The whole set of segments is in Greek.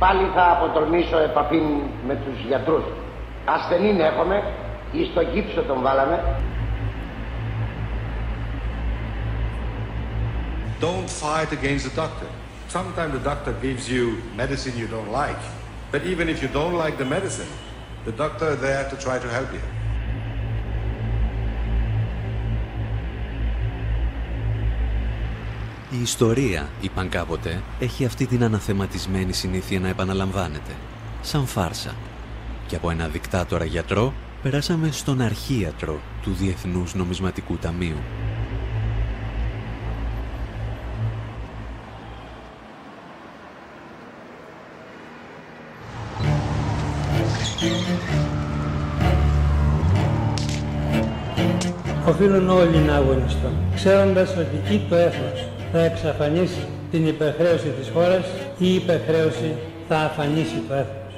πάλι θα αποτολμήσω επαφή με τους γιατρούς. Ασθενήν έχουμε, ή στο γύψο τον βάλαμε. Don't fight against the doctor. Sometimes the doctor gives you medicine you don't like. But even if you don't like the medicine, the doctor is there to try to help you. Η ιστορία, είπαν κάποτε, έχει αυτή την αναθεματισμένη συνήθεια να επαναλαμβάνεται, σαν φάρσα. Και από ένα δικτάτορα γιατρό περάσαμε στον αρχίατρο του Διεθνούς Νομισματικού Ταμείου. Οφείλουν όλοι να αγωνιστούν, ξέροντας ότι εκεί το έθνος θα εξαφανίσει την υπερχρέωση της χώρας ή η υπερχρέωση θα αφανίσει το έθνος.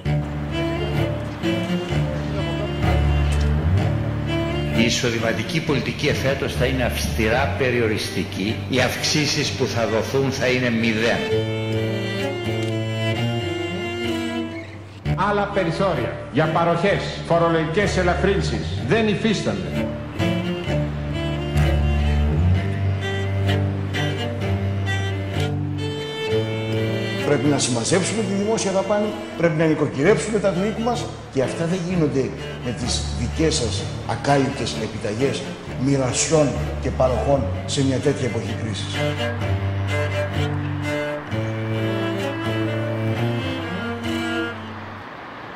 Η εισοδηματική πολιτική εφέτος θα είναι αυστηρά περιοριστική. Οι αυξήσεις που θα δοθούν θα είναι 0. Άλλα περιθώρια για παροχές, φορολογικές ελαφρύνσεις δεν υφίστανται. Πρέπει να συμμαζέψουμε τη δημόσια δαπάνη, πρέπει να νοικοκυρέψουμε τα του οίκου μας και αυτά δεν γίνονται με τις δικές σας ακάλυπτες επιταγές μοιρασιών και παροχών σε μια τέτοια εποχή κρίσης.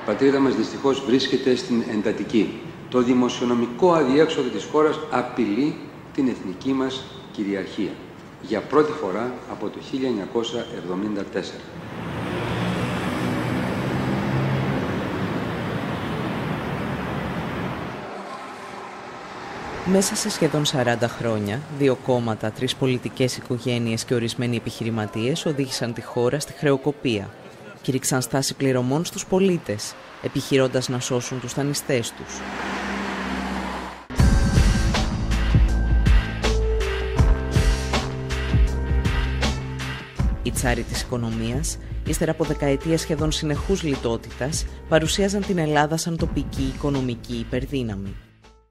Η πατρίδα μας δυστυχώς βρίσκεται στην εντατική. Το δημοσιονομικό αδιέξοδο της χώρας απειλεί την εθνική μας κυριαρχία. Για πρώτη φορά από το 1974. Μέσα σε σχεδόν 40 χρόνια, 2 κόμματα, 3 πολιτικές οικογένειες και ορισμένοι επιχειρηματίες οδήγησαν τη χώρα στη χρεοκοπία. Κήρυξαν στάση πληρωμών στους πολίτες, επιχειρώντας να σώσουν τους δανειστές τους. Οι τσάροι της οικονομίας, ύστερα από δεκαετίες σχεδόν συνεχούς λιτότητας, παρουσίαζαν την Ελλάδα σαν τοπική οικονομική υπερδύναμη.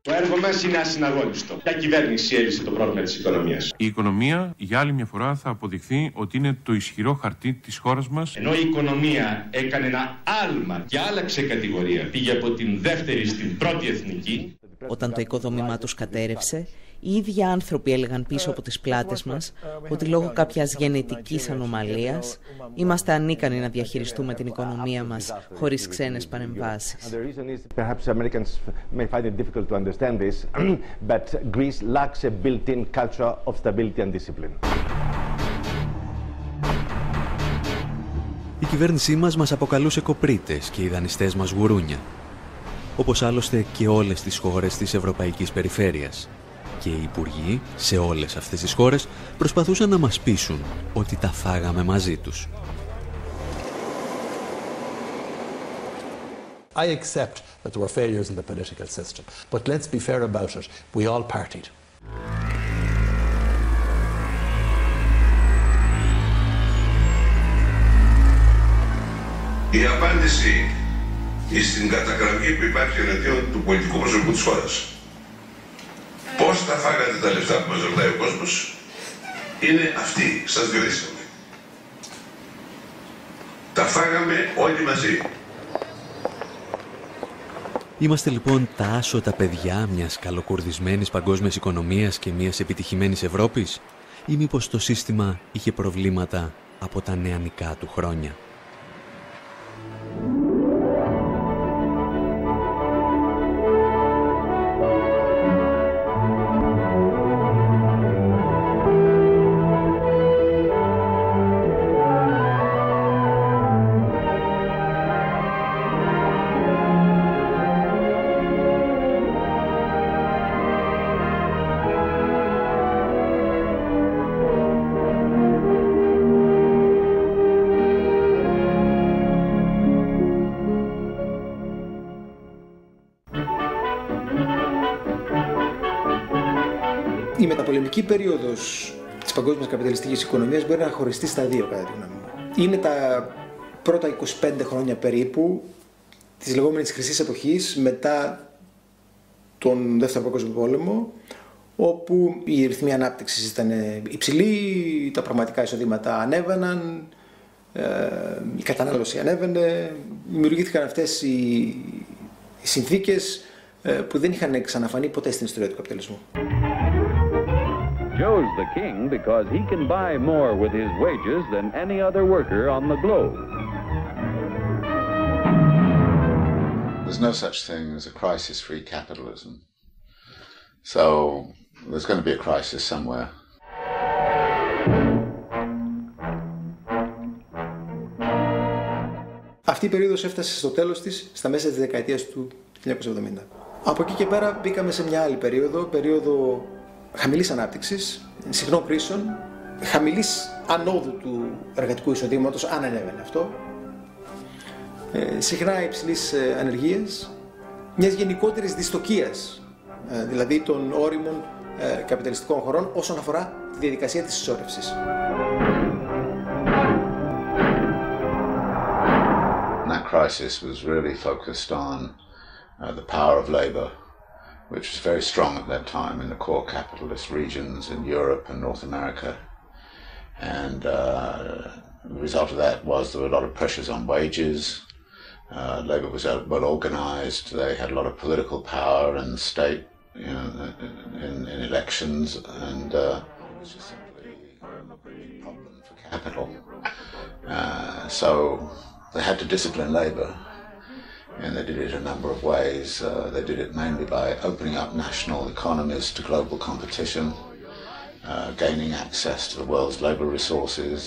Το έργο μας είναι ασυναγώνιστο. Ποια κυβέρνηση έλυσε το πρόβλημα της οικονομίας? Η οικονομία για άλλη μια φορά θα αποδειχθεί ότι είναι το ισχυρό χαρτί της χώρας μας. Ενώ η οικονομία έκανε ένα άλμα και άλλαξε κατηγορία, πήγε από την δεύτερη στην πρώτη εθνική. Όταν το οικοδόμημά τους κατέρευσε, οι ίδιοι άνθρωποι έλεγαν πίσω από τις πλάτες μας ότι λόγω κάποιας γενετικής ανομαλίας είμαστε ανίκανοι να διαχειριστούμε την οικονομία μας χωρίς ξένες παρεμβάσεις. Η κυβέρνησή μας αποκαλούσε κοπρίτες και οι δανειστές μας γουρούνια, όπως άλλωστε και όλες τις χώρες της Ευρωπαϊκής Περιφέρειας. Και οι υπουργοί σε όλες αυτές τις χώρες προσπαθούσαν να μας πείσουν ότι τα φάγαμε μαζί τους. I accept that there were failures in the political system, but let's be fair about it. We all partied. Η απάντηση στην καταγραφή που υπάρχει εναντίον του πολιτικού προσωπικού της χώρας. Πώς τα φάγατε τα λεφτά που μας ρωτάει ο κόσμος, είναι αυτή, σας διορίσαμε. Τα φάγαμε όλοι μαζί. Είμαστε λοιπόν τα άσωτα παιδιά μιας καλοκουρδισμένης παγκόσμιας οικονομίας και μιας επιτυχημένης Ευρώπης, ή μήπως το σύστημα είχε προβλήματα από τα νεανικά του χρόνια? Η μεταπολεμική περίοδος της παγκόσμιας καπιταλιστικής οικονομίας μπορεί να χωριστεί στα δύο, κατά τη γνώμη μου. Είναι τα πρώτα 25 χρόνια περίπου της λεγόμενης χρυσής εποχής μετά τον Δεύτερο Παγκόσμιο Πόλεμο, όπου οι ρυθμοί ανάπτυξης ήταν υψηλοί, τα πραγματικά εισοδήματα ανέβαιναν, η κατανάλωση ανέβαινε, δημιουργήθηκαν αυτές οι συνθήκες που δεν είχαν ξαναφανεί ποτέ στην ιστορία του καπιταλισμού. Joe's the king because he can buy more with his wages than any other worker on the globe. There's no such thing as a crisis-free capitalism. So there's going to be a crisis somewhere. Αυτή η περίοδος έφτασε στο τέλος της στα μέσα της δεκαετίας του 1970. Από εκεί και πέρα μπήκαμε σε μια άλλη περίοδο χαμηλής ανάπτυξης, συχνών κρίσεων, χαμηλής ανόδου του εργατικού εισοδήματος, αν ανέβαινε αυτό, συχνά υψηλής ανεργίας, μιας γενικότερης δυστοκίας, δηλαδή των όριμων καπιταλιστικών χωρών όσον αφορά τη διαδικασία της συσσόρευσης. That crisis was really focused on the power of labor, which was very strong at that time in the core capitalist regions in Europe and North America. And the result of that was there were a lot of pressures on wages. Labor was well organized. They had a lot of political power in the state, you know, in elections, and it was just simply a problem for capital. So they had to discipline labor, and they did it a number of ways. They did it mainly by opening up national economies to global competition, gaining access to the world's labor resources,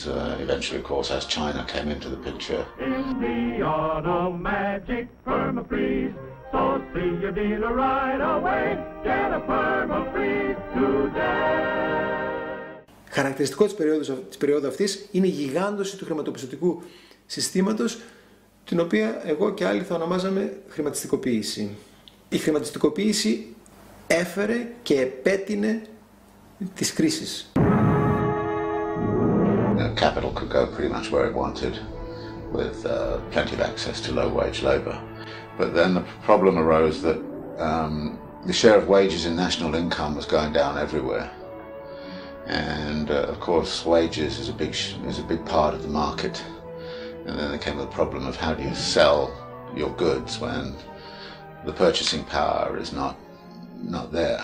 eventually, of course, as China came into the picture. In the automagic permafreeze, so see your dealer right away, get a permafreeze today. Χαρακτηριστικό της περίοδου αυτής είναι η γιγάντωση του χρηματοπιστωτικού συστήματος, την οποία εγώ και άλλοι θα ονομάζαμε χρηματιστικοποίηση. Η χρηματιστικοποίηση έφερε και επέτεινε τις κρίσεις. Capital could go pretty much where it wanted with plenty of access to low-wage labor. But then the problem arose that the share of wages in national income was going down everywhere. And of course, wages is a big part of the market. And then there came the problem of how do you sell your goods when the purchasing power is not there.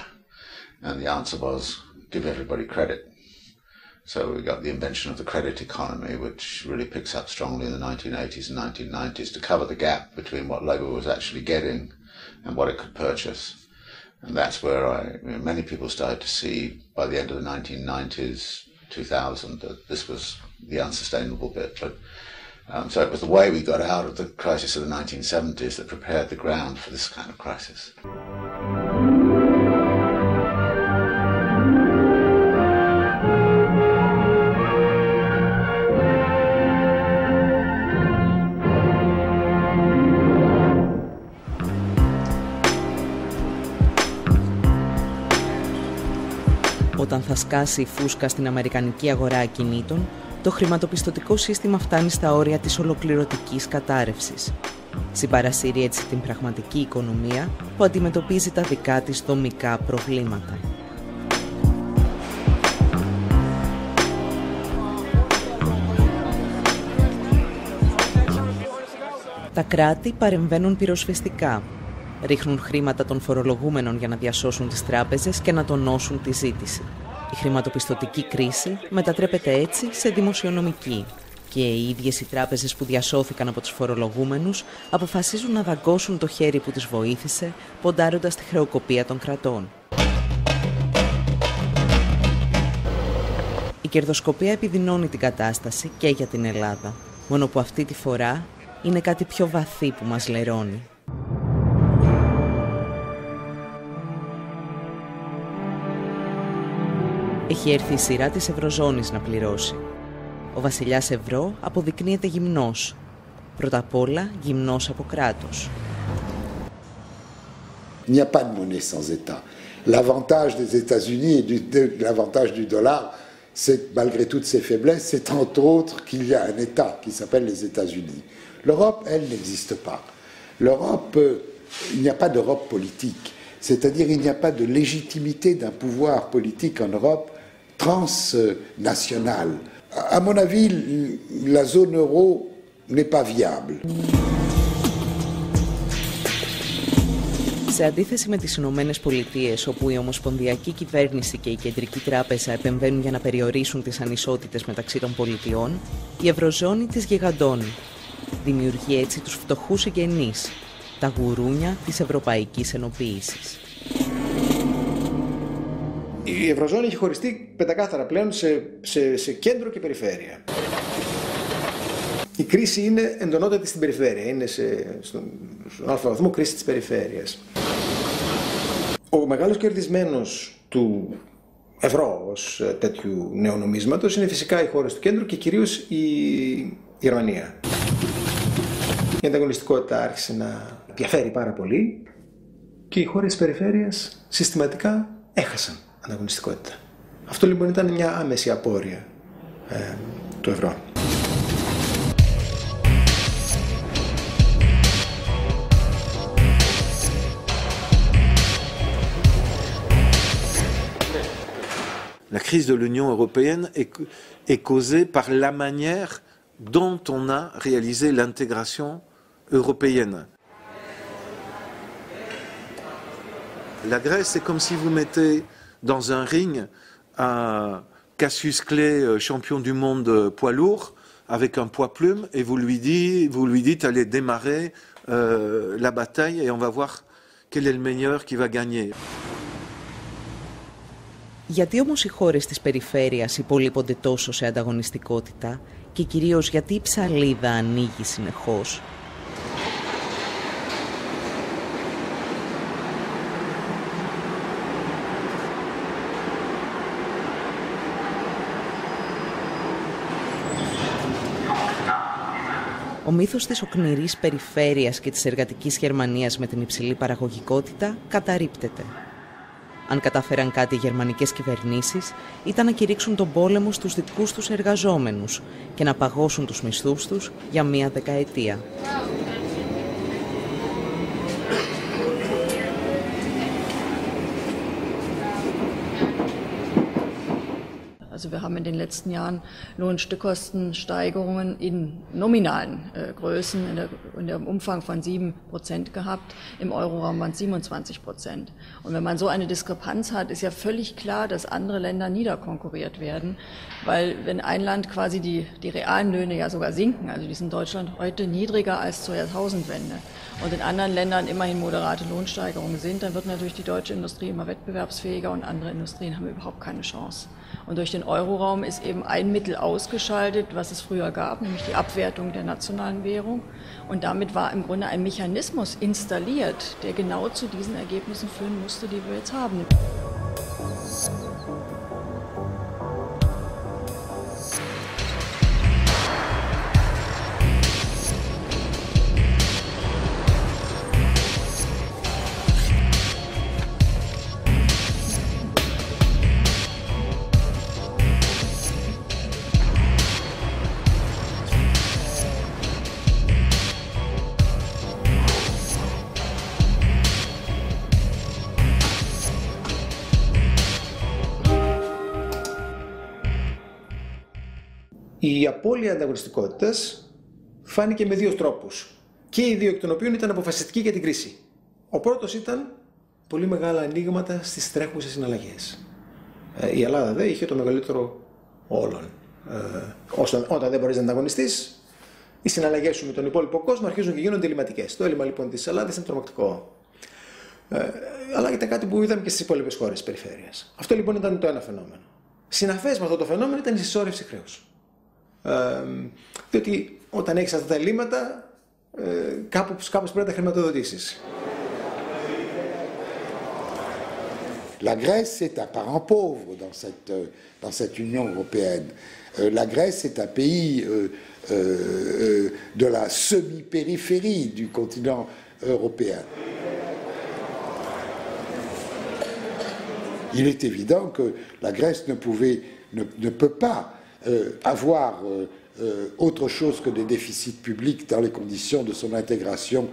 And the answer was give everybody credit. So we got the invention of the credit economy, which really picks up strongly in the 1980s and 1990s to cover the gap between what labor was actually getting and what it could purchase. And that's where many people started to see by the end of the 1990s, 2000, that this was the unsustainable bit. But so it was the way we got out of the crisis of the 1970s that prepared the ground for this kind of crisis. Όταν θα σκάσει η φούσκα στην αμερικανική αγορά ακινήτων, το χρηματοπιστωτικό σύστημα φτάνει στα όρια της ολοκληρωτικής κατάρρευσης. Συμπαρασύρει έτσι την πραγματική οικονομία που αντιμετωπίζει τα δικά της δομικά προβλήματα. Τα κράτη παρεμβαίνουν πυροσβεστικά. Ρίχνουν χρήματα των φορολογούμενων για να διασώσουν τις τράπεζες και να τονώσουν τη ζήτηση. Η χρηματοπιστωτική κρίση μετατρέπεται έτσι σε δημοσιονομική και οι ίδιες οι τράπεζες που διασώθηκαν από τους φορολογούμενους αποφασίζουν να δαγκώσουν το χέρι που τις βοήθησε, ποντάροντας τη χρεοκοπία των κρατών. Η κερδοσκοπία επιδεινώνει την κατάσταση και για την Ελλάδα, μόνο που αυτή τη φορά είναι κάτι πιο βαθύ που μας λερώνει. Έχει έρθει η σειρά της Ευρωζώνης να πληρώσει. Ο βασιλιάς Ευρώ αποδεικνύεται γυμνός. Πρώτα απ' όλα γυμνός από κράτος. Il n'y a pas de monnaie sans État. L'avantage des États-Unis et l'avantage du dollar, c'est malgré toutes ses faiblesses, c'est entre autres qu'il y a un État qui s'appelle les États-Unis. L'Europe, elle, n'existe pas. L'Europe, il n'y a pas d'Europe politique. C'est-à-dire il n'y a pas de légitimité d'un pouvoir politique en Europe transnational. À mon avis, la zone euro n'est pas viable. Σε αντίθεση με τις Ηνωμένες Πολιτείες, όπου η Ομοσπονδιακή Κυβέρνηση και η Κεντρική Τράπεζα επεμβαίνουν για να περιορίσουν τις ανισότητες μεταξύ των πολιτιών, η Ευρωζώνη τις γιγαντώνει. Δημιουργεί έτσι τους φτωχούς συγγενείς, τα γουρούνια της Ευρωπαϊκής Ενοποίησης. Η Ευρωζώνη έχει χωριστεί πεντακάθαρα πλέον σε κέντρο και περιφέρεια. Η κρίση είναι εντονότατη στην περιφέρεια, είναι στον αλφα βαθμό κρίση της περιφέρειας. Ο μεγάλος κερδισμένος του ευρώ ως τέτοιου νέου νομίσματος είναι φυσικά οι χώρες του κέντρου και κυρίως η Γερμανία. Η ανταγωνιστικότητα άρχισε να διαφέρει πάρα πολύ και οι χώρες της περιφέρειας συστηματικά έχασαν ανταγωνιστικότητα. Αυτό λοιπόν ήταν μια άμεση απόρρεια του ευρώ. La crise de l'Union européenne est causée par la manière dont on a réalisé l'intégration européenne. La Grèce, c'est comme si vous mettez dans un ring un Cassius Clay, champion du monde poids lourd, avec un poids plume, et vous lui dites allez démarrer la bataille et on va voir quel est le meilleur qui va gagner. Γιατί όμως οι χώρες της περιφέρειας υπολείπονται τόσο σε ανταγωνιστικότητα και κυρίως γιατί η ψαλίδα ανοίγει συνεχώς? Ο μύθος της οκνηρής περιφέρειας και της εργατικής Γερμανίας με την υψηλή παραγωγικότητα καταρρίπτεται. Αν κατάφεραν κάτι οι γερμανικές κυβερνήσεις, ήταν να κηρύξουν τον πόλεμο στους δικούς τους εργαζόμενους και να παγώσουν τους μισθούς τους για μία δεκαετία. Also wir haben in den letzten Jahren Lohnstückkostensteigerungen in nominalen Größen in dem Umfang von 7% gehabt. Im Euroraum waren es 27%. Und wenn man so eine Diskrepanz hat, ist ja völlig klar, dass andere Länder niederkonkurriert werden. Weil wenn ein Land quasi die realen Löhne ja sogar sinken, also die sind in Deutschland heute niedriger als zur Jahrtausendwende, und in anderen Ländern immerhin moderate Lohnsteigerungen sind, dann wird natürlich die deutsche Industrie immer wettbewerbsfähiger und andere Industrien haben überhaupt keine Chance. Und durch den Euroraum ist eben ein Mittel ausgeschaltet, was es früher gab, nämlich die Abwertung der nationalen Währung. Und damit war im Grunde ein Mechanismus installiert, der genau zu diesen Ergebnissen führen musste, die wir jetzt haben. Η απώλεια ανταγωνιστικότητας φάνηκε με δύο τρόπους. Και οι δύο εκ των οποίων ήταν αποφασιστικοί για την κρίση. Ο πρώτος ήταν πολύ μεγάλα ανοίγματα στις τρέχουσες συναλλαγές. Η Ελλάδα δε είχε το μεγαλύτερο όλων. Όταν δεν μπορείς να ανταγωνιστείς, οι συναλλαγές σου με τον υπόλοιπο κόσμο αρχίζουν και γίνονται ελληματικές. Το έλλειμμα λοιπόν της Ελλάδας είναι τρομακτικό. Αλλά ήταν κάτι που είδαμε και στις υπόλοιπες χώρες της περιφέρειας. Αυτό λοιπόν ήταν το ένα φαινόμενο. Συναφές με αυτό το φαινόμενο ήταν η συσσόρευση χρέους. Διότι όταν έχεις αυτά τα ελλείμματα, κάπως πρέπει να τα χρηματοδοτήσεις. La Grèce est un parent pauvre dans cette Union européenne. La Grèce est un pays de la semi-périphérie du continent européen. Il est évident que la Grèce ne pouvait ne peut pas avoir autre chose que des déficits publics dans les conditions de son intégration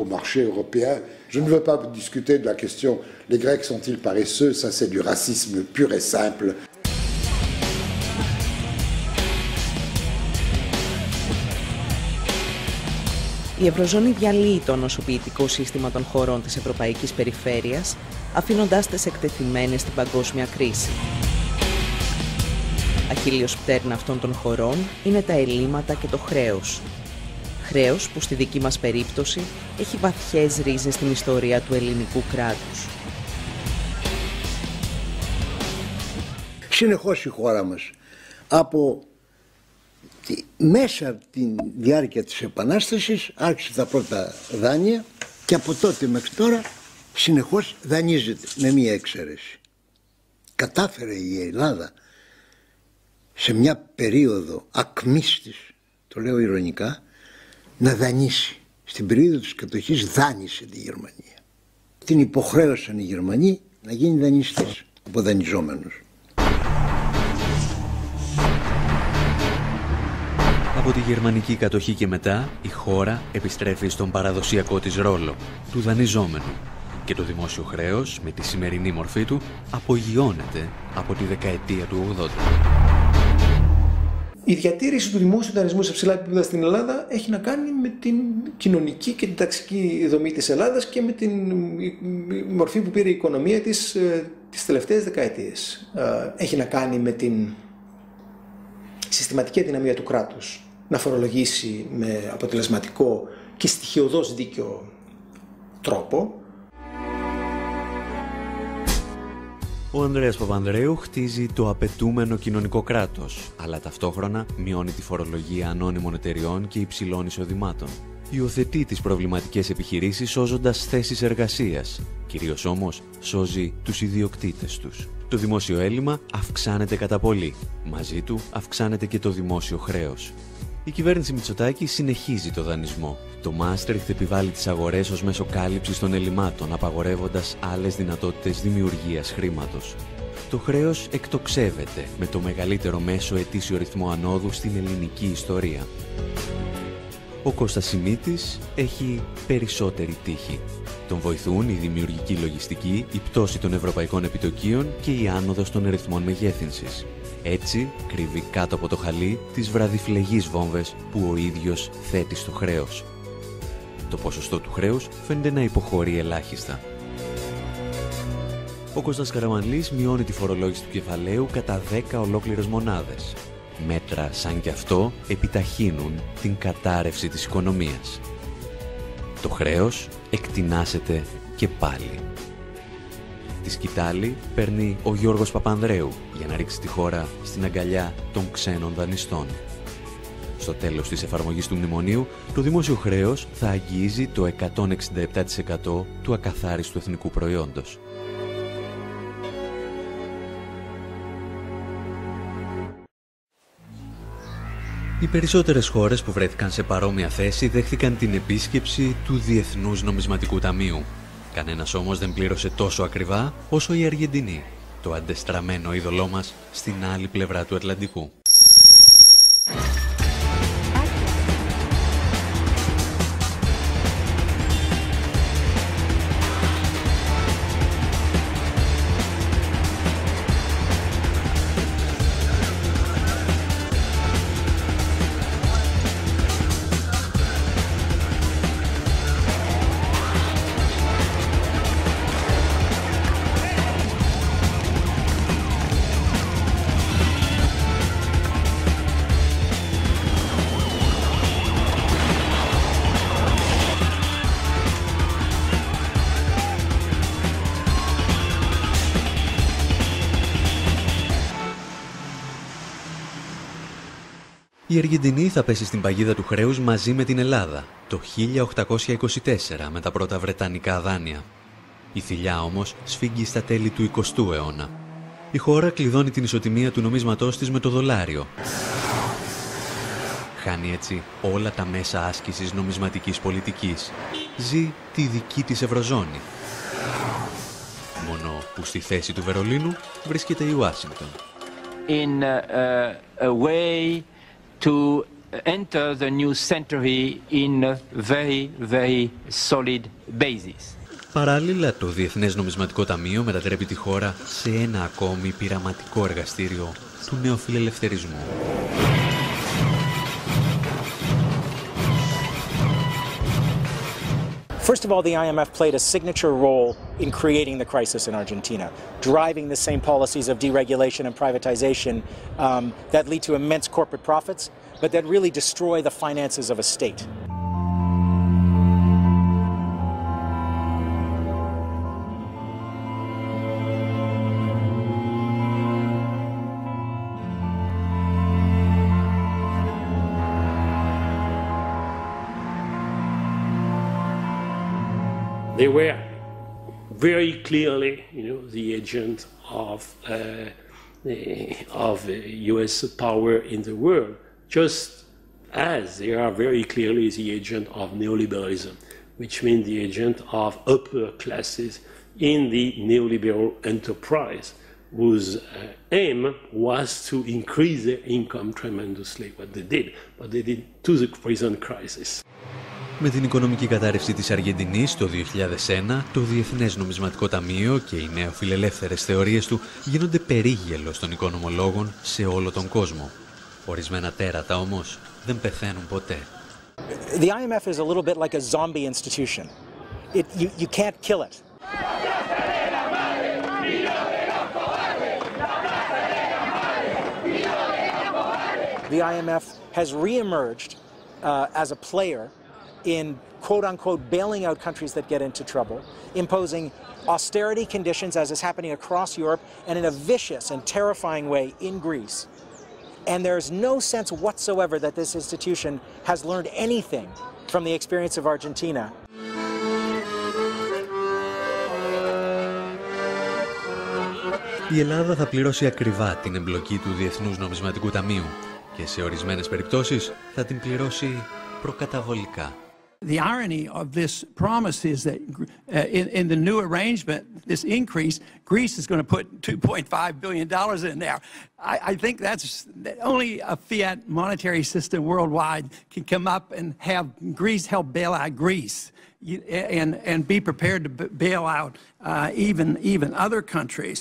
au marché européen. Je ne veux pas discuter de la question les Grecs sont-ils paresseux, ça c'est du racisme pur et simple. Η Ευρωζώνη διαλύει το νοσοποιητικό σύστημα των χωρών της Ευρωπαϊκής Περιφέρειας, αφήνοντάς τις εκτεθειμένες στην παγκόσμια κρίση. Αχίλλειος πτέρνα αυτών των χωρών είναι τα ελλείμματα και το χρέος. Χρέος που στη δική μας περίπτωση έχει βαθιές ρίζες στην ιστορία του ελληνικού κράτους. Συνεχώς η χώρα μας μέσα τη διάρκεια της Επανάστασης άρχισε τα πρώτα δάνεια και από τότε μέχρι τώρα συνεχώς δανείζεται με μία εξαίρεση. Κατάφερε η Ελλάδα σε μια περίοδο ακμής της, το λέω ειρωνικά, να δανείσει. Στην περίοδο της κατοχής δάνεισε τη Γερμανία. Την υποχρέωσαν οι Γερμανοί να γίνει δανειστής, αποδανειζόμενος. Από τη γερμανική κατοχή και μετά, η χώρα επιστρέφει στον παραδοσιακό της ρόλο, του δανειζόμενου, και το δημόσιο χρέος, με τη σημερινή μορφή του, απογειώνεται από τη δεκαετία του 80. Η διατήρηση του δημόσιου δανεισμού σε ψηλά επίπεδα στην Ελλάδα έχει να κάνει με την κοινωνική και την ταξική δομή της Ελλάδας και με την μορφή που πήρε η οικονομία της τις τελευταίες δεκαετίες. Έχει να κάνει με την συστηματική αδυναμία του κράτους να φορολογήσει με αποτελεσματικό και στοιχειωδώς δίκαιο τρόπο. Ο Ανδρέας Παπανδρέου χτίζει το απαιτούμενο κοινωνικό κράτος, αλλά ταυτόχρονα μειώνει τη φορολογία ανώνυμων εταιριών και υψηλών εισοδημάτων. Υιοθετεί τις προβληματικές επιχειρήσεις σώζοντας θέσεις εργασίας, κυρίως όμως σώζει τους ιδιοκτήτες τους. Το δημόσιο έλλειμμα αυξάνεται κατά πολύ. Μαζί του αυξάνεται και το δημόσιο χρέος. Η κυβέρνηση Μητσοτάκη συνεχίζει το δανεισμό. Το Μάστριχτ επιβάλλει τις αγορές ως μέσο κάλυψης των ελλημάτων, απαγορεύοντας άλλες δυνατότητες δημιουργίας χρήματος. Το χρέος εκτοξεύεται με το μεγαλύτερο μέσο ετήσιο ρυθμό ανόδου στην ελληνική ιστορία. Ο Κώστας Σιμίτης έχει περισσότερη τύχη. Τον βοηθούν η δημιουργική λογιστική, η πτώση των ευρωπαϊκών επιτοκίων και η άνοδος των ρυθμών μεγέθυνσης. Έτσι κρύβει κάτω από το χαλί τις βραδιφλεγείς βόμβες που ο ίδιος θέτει στο χρέος. Το ποσοστό του χρέους φαίνεται να υποχωρεί ελάχιστα. Ο Κώστας Καραμανλής μειώνει τη φορολόγηση του κεφαλαίου κατά 10 ολόκληρες μονάδες. Μέτρα σαν κι αυτό επιταχύνουν την κατάρρευση της οικονομίας. Το χρέος εκτινάσεται και πάλι. Τη σκητάλη παίρνει ο Γιώργος Παπανδρέου για να ρίξει τη χώρα στην αγκαλιά των ξένων δανειστών. Στο τέλος της εφαρμογής του μνημονίου, το δημόσιο χρέος θα αγγίζει το 167% του ακαθάριστου εθνικού προϊόντος. Οι περισσότερες χώρες που βρέθηκαν σε παρόμοια θέση δέχθηκαν την επίσκεψη του Διεθνούς Νομισματικού Ταμείου. Κανένας όμως δεν πλήρωσε τόσο ακριβά όσο η Αργεντινή, το αντεστραμμένο είδωλό μας στην άλλη πλευρά του Ατλαντικού. Η Αργεντινή θα πέσει στην παγίδα του χρέους μαζί με την Ελλάδα το 1824 με τα πρώτα βρετανικά δάνεια. Η θηλιά όμως σφίγγει στα τέλη του 20ου αιώνα. Η χώρα κλειδώνει την ισοτιμία του νομίσματός της με το δολάριο. Χάνει έτσι όλα τα μέσα άσκησης νομισματικής πολιτικής. Ζει τη δική της Ευρωζώνη. Μόνο που στη θέση του Βερολίνου βρίσκεται η Ουάσιγκτον. in a way to enter the new century in a very, very solid basis. Παράλληλα, το Διεθνές Νομισματικό Ταμείο μετατρέπει τη χώρα σε ένα ακόμη πειραματικό εργαστήριο του νεοφιλελευθερισμού. First of all, the IMF played a signature role in creating the crisis in Argentina, driving the same policies of deregulation and privatization that lead to immense corporate profits, but that really destroy the finances of a state. They were very clearly, the agent of U.S. power in the world, just as they are very clearly the agent of neoliberalism, which means the agent of upper classes in the neoliberal enterprise, whose aim was to increase their income tremendously, what they did, but they did to the present crisis. Με την οικονομική κατάρρευση της Αργεντινής το 2001, το Διεθνές Νομισματικό Ταμείο και οι νεοφιλελεύθερες θεωρίες του γίνονται περίγελος των οικονομολόγων σε όλο τον κόσμο. Ορισμένα τέρατα όμως δεν πεθαίνουν ποτέ. The IMF is a little bit like a zombie institution. You can't kill it. The IMF has reemerged as a player in quote-unquote bailing out countries that get into trouble, imposing austerity conditions as is happening across Europe and in a vicious and terrifying way in Greece. And there's no sense whatsoever that this institution has learned anything from the experience of Argentina. Η Ελλάδα θα πληρώσει ακριβά την εμπλοκή του Διεθνούς Νομισματικού Ταμείου και σε ορισμένες περιπτώσεις θα την πληρώσει προκαταβολικά. The irony of this promise is that in the new arrangement, this increase, Greece is going to put $2.5 billion in there. I think that's only a fiat monetary system worldwide can come up and have Greece help bail out Greece and be prepared to bail out even other countries.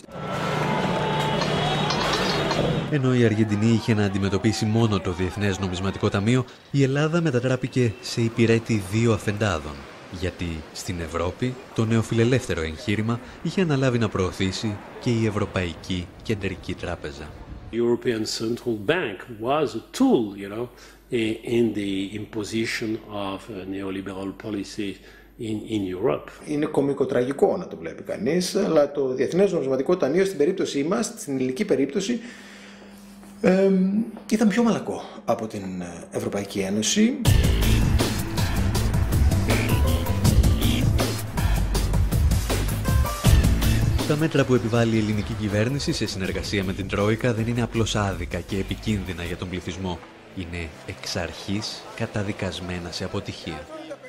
Ενώ η Αργεντινή είχε να αντιμετωπίσει μόνο το Διεθνές Νομισματικό Ταμείο, η Ελλάδα μετατράπηκε σε υπηρέτη δύο αφεντάδων, γιατί στην Ευρώπη το νεοφιλελεύθερο εγχείρημα είχε αναλάβει να προωθήσει και η Ευρωπαϊκή Κεντρική Τράπεζα. The European Central Bank was a tool, in the imposition of neoliberal policy in Europe. Είναι κωμικοτραγικό να το βλέπει κανείς, αλλά το Διεθνές Νομισματικό Ταμείο στην περίπτωσή μας, στην ελληνική περίπτωση, ήταν πιο μαλακό από την Ευρωπαϊκή Ένωση. Τα μέτρα που επιβάλλει η ελληνική κυβέρνηση σε συνεργασία με την Τρόικα δεν είναι απλώς άδικα και επικίνδυνα για τον πληθυσμό. Είναι εξ αρχής καταδικασμένα σε αποτυχία.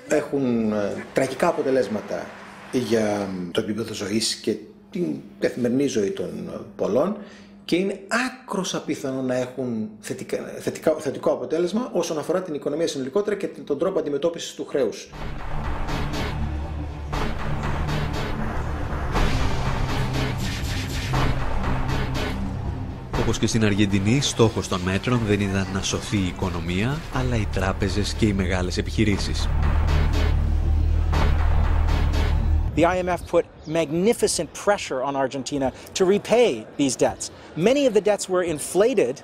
Έχουν τραγικά αποτελέσματα για το επίπεδο ζωής και την καθημερινή ζωή των πολλών και είναι άκρως απίθανο να έχουν θετικό αποτέλεσμα όσον αφορά την οικονομία συνολικότερα και τον τρόπο αντιμετώπισης του χρέους. Όπως και στην Αργεντινή, στόχος των μέτρων δεν ήταν να σωθεί η οικονομία, αλλά οι τράπεζες και οι μεγάλες επιχειρήσεις. The IMF put magnificent pressure on Argentina to repay these debts. Many of the debts were inflated,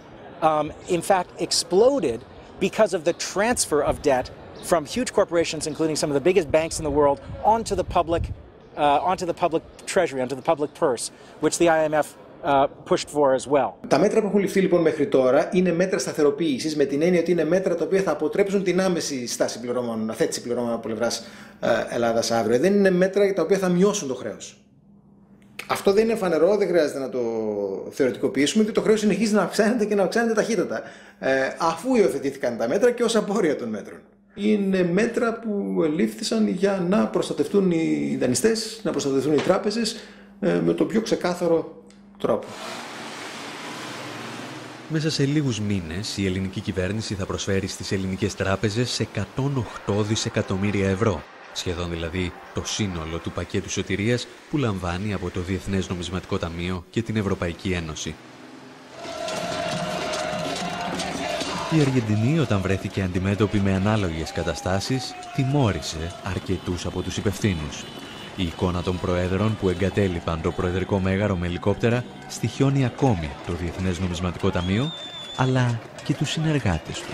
in fact exploded, because of the transfer of debt from huge corporations, including some of the biggest banks in the world, onto the public treasury, onto the public purse, which the IMF pushed for as well. Τα μέτρα που έχουν ληφθεί λοιπόν μέχρι τώρα είναι μέτρα σταθεροποίησης, με την έννοια ότι είναι μέτρα τα οποία θα αποτρέψουν την άμεση στάση πληρώμων, αθέτηση πληρώμων από πλευράς Ελλάδας αύριο. Δεν είναι μέτρα τα οποία θα μειώσουν το χρέος. Αυτό δεν είναι φανερό, δεν χρειάζεται να το θεωρητικοποιήσουμε, ότι το χρέος συνεχίζει να αυξάνεται και να αυξάνεται ταχύτατα, αφού υιοθετήθηκαν τα μέτρα και ως απόρρια των μέτρων. Είναι μέτρα που ελήφθησαν για να προστατευτούν οι δανειστές, να προστατευτούν οι τράπεζες με τον πιο ξεκάθαρο τρόπο. Μέσα σε λίγους μήνες η ελληνική κυβέρνηση θα προσφέρει στις ελληνικές τράπεζες 108 δισεκατομμύρια ευρώ, σχεδόν δηλαδή το σύνολο του πακέτου σωτηρίας που λαμβάνει από το Διεθνές Νομισματικό Ταμείο και την Ευρωπαϊκή Ένωση. Η Αργεντινή, όταν βρέθηκε αντιμέτωπη με ανάλογες καταστάσεις, τιμώρησε αρκετούς από τους υπευθύνους. Η εικόνα των προέδρων που εγκατέλειπαν το προεδρικό μέγαρο με ελικόπτερα στοιχιώνει ακόμη το Διεθνές Νομισματικό Ταμείο, αλλά και τους συνεργάτες του.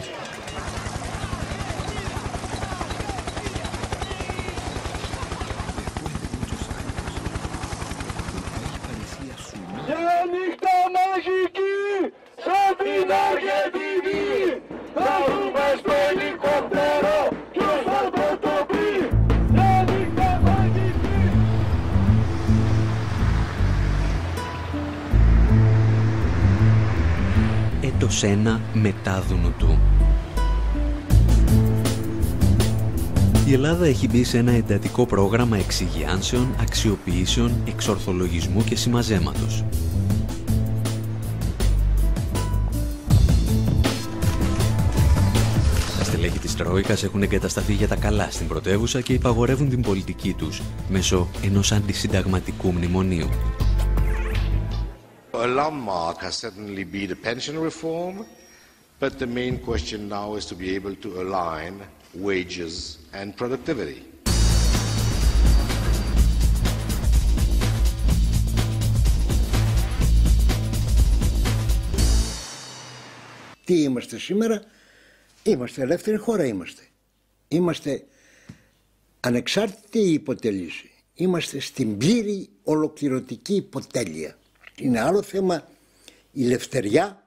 Έτος 1 μετά Δουνουτού. Η Ελλάδα έχει μπει σε ένα εντατικό πρόγραμμα εξυγιάνσεων, αξιοποιήσεων, εξορθολογισμού και συμμαζέματος. Τα στελέχη της Τρόικας έχουν εγκατασταθεί για τα καλά στην πρωτεύουσα και υπαγορεύουν την πολιτική τους μέσω ενός αντισυνταγματικού μνημονίου. A landmark has certainly been the pension reform, but the main question now is to be able to align wages and productivity. Τι είμαστε σήμερα? Είμαστε ελεύθερη χώρα, είμαστε ανεξάρτητη υποτέλεση, είμαστε στην πλήρη ολοκληρωτική υποτέλεια. Είναι άλλο θέμα η ελευθεριά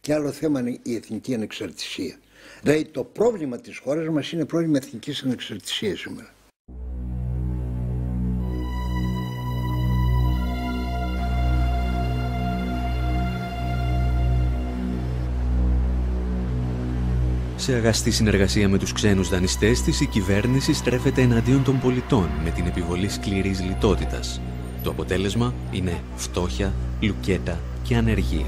και άλλο θέμα είναι η εθνική ανεξαρτησία. Δηλαδή το πρόβλημα της χώρας μας είναι πρόβλημα εθνικής ανεξαρτησίας σήμερα. Σε αγαστή συνεργασία με τους ξένους δανειστές της, η κυβέρνηση στρέφεται εναντίον των πολιτών με την επιβολή σκληρής λιτότητας. Το αποτέλεσμα είναι φτώχεια, λουκέτα και ανεργία.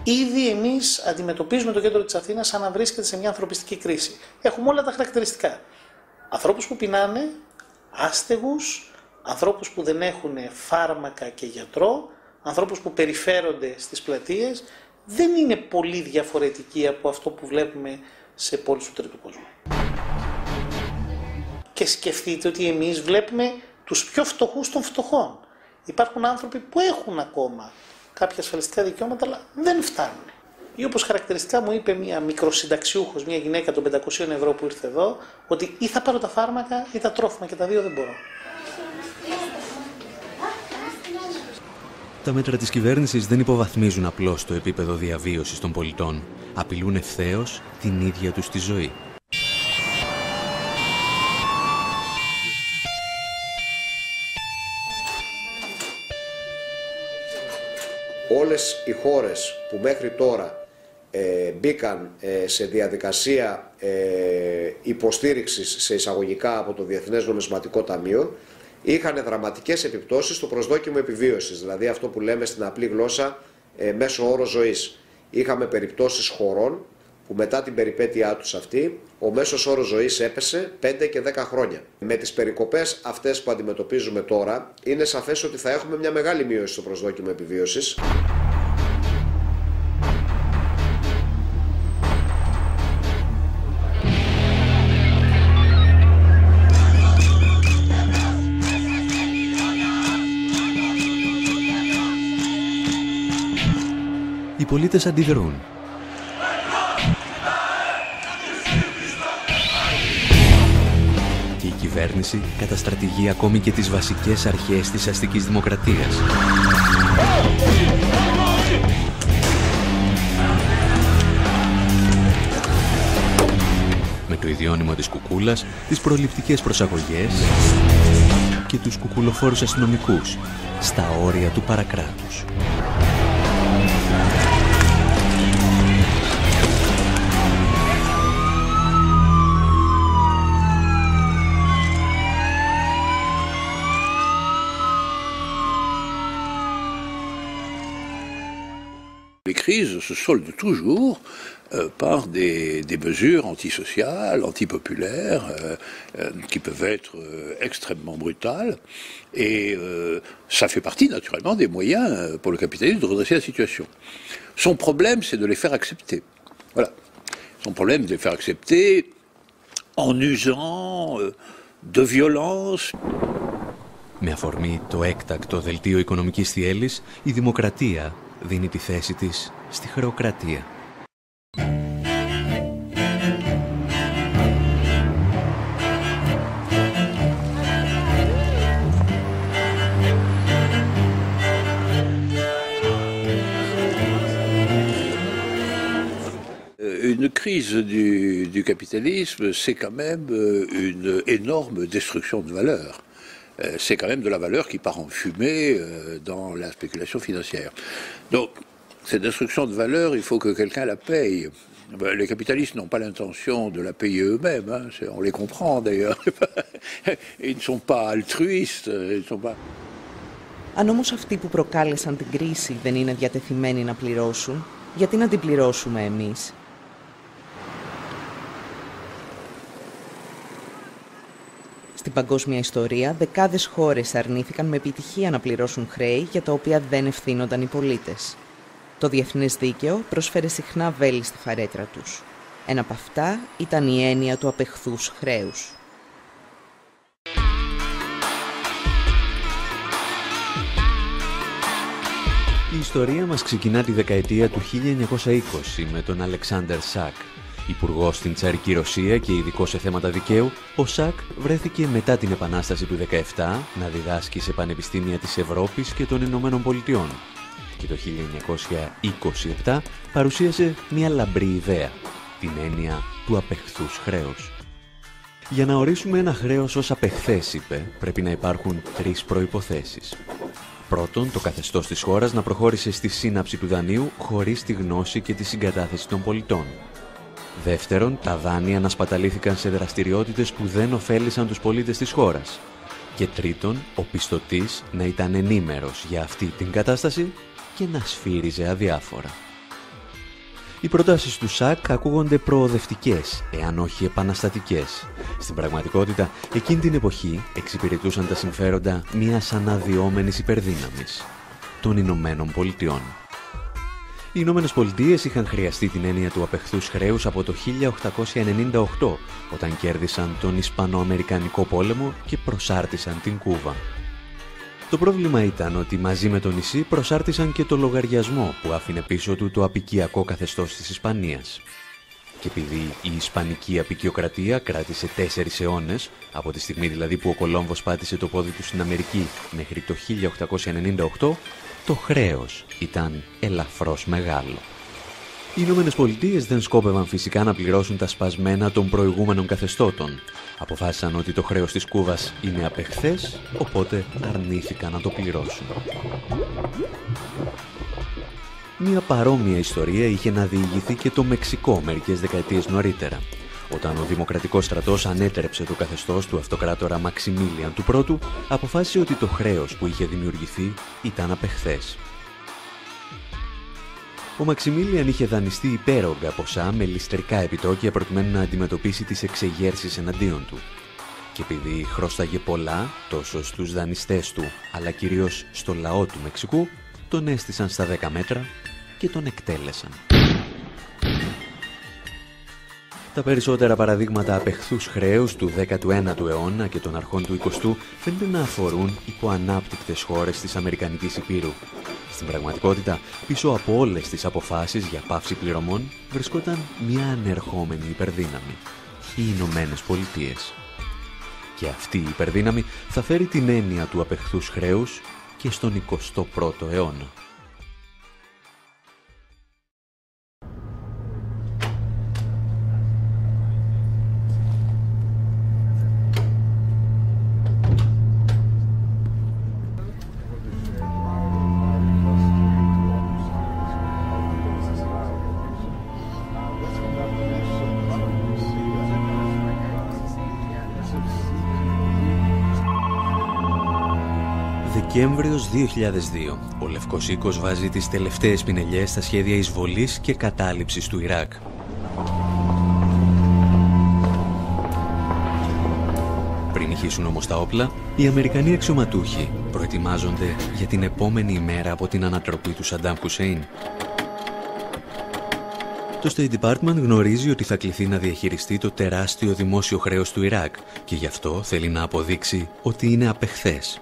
Ήδη εμείς αντιμετωπίζουμε το κέντρο της Αθήνας σαν να βρίσκεται σε μια ανθρωπιστική κρίση. Έχουμε όλα τα χαρακτηριστικά. Ανθρώπους που πεινάνε, άστεγους, ανθρώπους που δεν έχουν φάρμακα και γιατρό, ανθρώπους που περιφέρονται στις πλατείες. Δεν είναι πολύ διαφορετική από αυτό που βλέπουμε σε πόλεις του τρίτου κόσμου. Και σκεφτείτε ότι εμείς βλέπουμε τους πιο φτωχούς των φτωχών. Υπάρχουν άνθρωποι που έχουν ακόμα κάποια ασφαλιστικά δικαιώματα, αλλά δεν φτάνουν. Ή όπως χαρακτηριστικά μου είπε μια μικροσυνταξιούχος, μια γυναίκα των 500 ευρώ που ήρθε εδώ, ότι ή θα πάρω τα φάρμακα ή τα τρόφιμα και τα δύο δεν μπορώ. Τα μέτρα της κυβέρνησης δεν υποβαθμίζουν απλώς το επίπεδο διαβίωσης των πολιτών. Απειλούν ευθέως την ίδια τους τη ζωή. Όλες οι χώρες που μέχρι τώρα μπήκαν σε διαδικασία υποστήριξης σε εισαγωγικά από το Διεθνές Νομισματικό Ταμείο είχαν δραματικές επιπτώσεις στο προσδόκιμο επιβίωσης, δηλαδή αυτό που λέμε στην απλή γλώσσα μέσο όρο ζωής. Είχαμε περιπτώσεις χωρών που μετά την περιπέτειά τους αυτή ο μέσος όρος ζωής έπεσε 5 και 10 χρόνια. Με τις περικοπές αυτές που αντιμετωπίζουμε τώρα είναι σαφές ότι θα έχουμε μια μεγάλη μείωση στο προσδόκιμο επιβίωσης. Οι πολίτες αντιδρούν. Και η κυβέρνηση καταστρατηγεί ακόμη και τις βασικές αρχές της αστικής δημοκρατίας. Με το ιδιώνυμο της κουκούλας, τις προληπτικές προσαγωγές και τους κουκουλοφόρους αστυνομικούς στα όρια του παρακράτους. Les crises se soldent toujours par des mesures antisociales, antipopulaires, qui peuvent être extrêmement brutales. Et ça fait partie naturellement des moyens pour le capitalisme de redresser la situation. Son problème, c'est de les faire accepter. Voilà. Son problème, c'est de les faire accepter en usant de violence. Με αφορμή το έκτακτο δελτίο οικονομικής θυέλλης, η δημοκρατία δίνει τη θέση της στη χρεοκρατία. Une crise du capitalisme, c'est quand même une énorme destruction de valeur. C'est quand même de la valeur qui part en fumée dans la spéculation financière. Donc, cette destruction de valeur, il faut que quelqu'un la paye. Les capitalistes n'ont pas l'intention de la payer eux-mêmes, hein. On les comprend d'ailleurs. Ils ne sont pas altruistes, ils ne sont pas... Αν όμως αυτοί που προκάλεσαν την κρίση δεν είναι διατεθειμένοι να πληρώσουν, γιατί να την πληρώσουμε εμείς? Στην παγκόσμια ιστορία, δεκάδες χώρες αρνήθηκαν με επιτυχία να πληρώσουν χρέη για τα οποία δεν ευθύνονταν οι πολίτες. Το διεθνές δίκαιο προσφέρε συχνά βέλη στη φαρέτρα τους. Ένα από αυτά ήταν η έννοια του απεχθούς χρέους. Η ιστορία μας ξεκινά τη δεκαετία του 1920 με τον Αλεξάντερ Σακ. Υπουργός στην Τσαρική Ρωσία και ειδικός σε θέματα δικαίου, ο Σακ βρέθηκε μετά την Επανάσταση του 1917 να διδάσκει σε πανεπιστήμια της Ευρώπης και των Ηνωμένων Πολιτειών. Και το 1927 παρουσίασε μια λαμπρή ιδέα, την έννοια του απεχθούς χρέους. Για να ορίσουμε ένα χρέος ως απεχθές, είπε, πρέπει να υπάρχουν τρεις προϋποθέσεις. Πρώτον, το καθεστώς της χώρας να προχώρησε στη σύναψη του δανείου χωρίς τη γνώση και τη συγκατάθεση των πολιτών. Δεύτερον, τα δάνεια να σπαταλήθηκαν σε δραστηριότητες που δεν ωφέλησαν τους πολίτες της χώρας. Και τρίτον, ο πιστωτής να ήταν ενήμερος για αυτή την κατάσταση και να σφύριζε αδιάφορα. Οι προτάσεις του Σακ ακούγονται προοδευτικές, εάν όχι επαναστατικές. Στην πραγματικότητα, εκείνη την εποχή εξυπηρετούσαν τα συμφέροντα μιας αναδυόμενης υπερδύναμης, των Ηνωμένων Πολιτειών. Οι Ηνωμένες Πολιτείες είχαν χρειαστεί την έννοια του απεχθούς χρέους από το 1898, όταν κέρδισαν τον Ισπανοαμερικανικό πόλεμο και προσάρτησαν την Κούβα. Το πρόβλημα ήταν ότι μαζί με το νησί προσάρτησαν και το λογαριασμό που άφηνε πίσω του το απικιακό καθεστώς της Ισπανίας. Και επειδή η Ισπανική απικιοκρατία κράτησε 4 αιώνες, από τη στιγμή δηλαδή που ο Κολόμβος πάτησε το πόδι του στην Αμερική μέχρι το 1898, το χρέος ήταν ελαφρώς μεγάλο. Οι Ηνωμένες Πολιτείες δεν σκόπευαν φυσικά να πληρώσουν τα σπασμένα των προηγούμενων καθεστώτων. Αποφάσισαν ότι το χρέος της Κούβας είναι απεχθές, οπότε αρνήθηκαν να το πληρώσουν. Μια παρόμοια ιστορία είχε να διηγηθεί και το Μεξικό μερικές δεκαετίες νωρίτερα, όταν ο Δημοκρατικός στρατός ανέτρεψε το καθεστώς του αυτοκράτορα Μαξιμίλιαν του Πρώτου, αποφάσισε ότι το χρέος που είχε δημιουργηθεί ήταν απεχθές. Ο Μαξιμίλιαν είχε δανειστεί υπέρογκα ποσά με ληστρικά επιτόκια προκειμένου να αντιμετωπίσει τις εξεγέρσεις εναντίον του. Και επειδή χρώσταγε πολλά, τόσο στους δανειστές του, αλλά κυρίως στο λαό του Μεξικού, τον έστησαν στα 10 μέτρα και τον εκτέλεσαν. Τα περισσότερα παραδείγματα απεχθούς χρέους του 19ου αιώνα και των αρχών του 20ου φαίνεται να αφορούν υποανάπτυκτες χώρες της Αμερικανικής Υπήρου. Στην πραγματικότητα, πίσω από όλες τις αποφάσεις για πάυση πληρωμών βρισκόταν μια ανερχόμενη υπερδύναμη, οι Ηνωμένες Πολιτείες. Και αυτή η υπερδύναμη θα φέρει την έννοια του απεχθούς χρέους και στον 21ο αιώνα. Δεκέμβριος 2002, ο Λευκός Οίκος βάζει τις τελευταίες πινελιές στα σχέδια εισβολής και κατάληψης του Ιράκ. Πριν ηχήσουν όμως τα όπλα, οι Αμερικανοί αξιωματούχοι προετοιμάζονται για την επόμενη ημέρα από την ανατροπή του Σαντάμ Χουσέιν. Το State Department γνωρίζει ότι θα κληθεί να διαχειριστεί το τεράστιο δημόσιο χρέος του Ιράκ και γι' αυτό θέλει να αποδείξει ότι είναι απεχθές.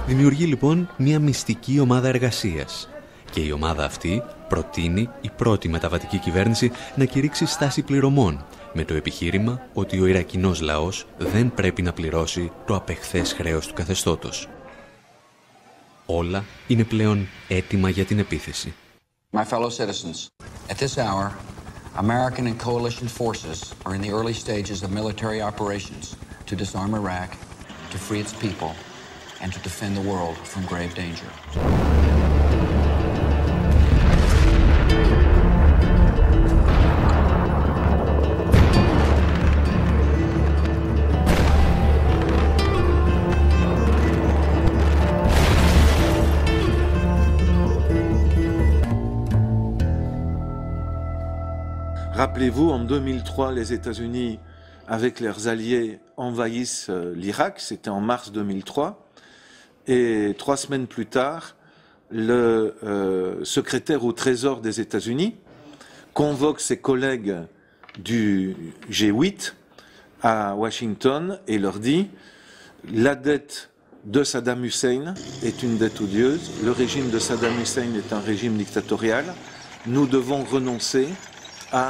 Δημιουργεί λοιπόν μια μυστική ομάδα εργασίας και η ομάδα αυτή προτείνει η πρώτη μεταβατική κυβέρνηση να κηρύξει στάση πληρωμών με το επιχείρημα ότι ο Ιρακινός λαός δεν πρέπει να πληρώσει το απεχθές χρέος του καθεστώτος. Όλα είναι πλέον έτοιμα για την επίθεση. My fellow citizens, at this hour, American and coalition forces are in the early stages of military operations to disarm Iraq, to free its people, and to defend the world from grave danger. Rappelez-vous, en 2003, les États-Unis, avec leurs alliés, envahissent l'Irak. C'était en mars 2003. Et 3 semaines plus tard, le secrétaire au Trésor des États-Unis convoque ses collègues du G8 à Washington et leur dit « La dette de Saddam Hussein est une dette odieuse. Le régime de Saddam Hussein est un régime dictatorial. Nous devons renoncer à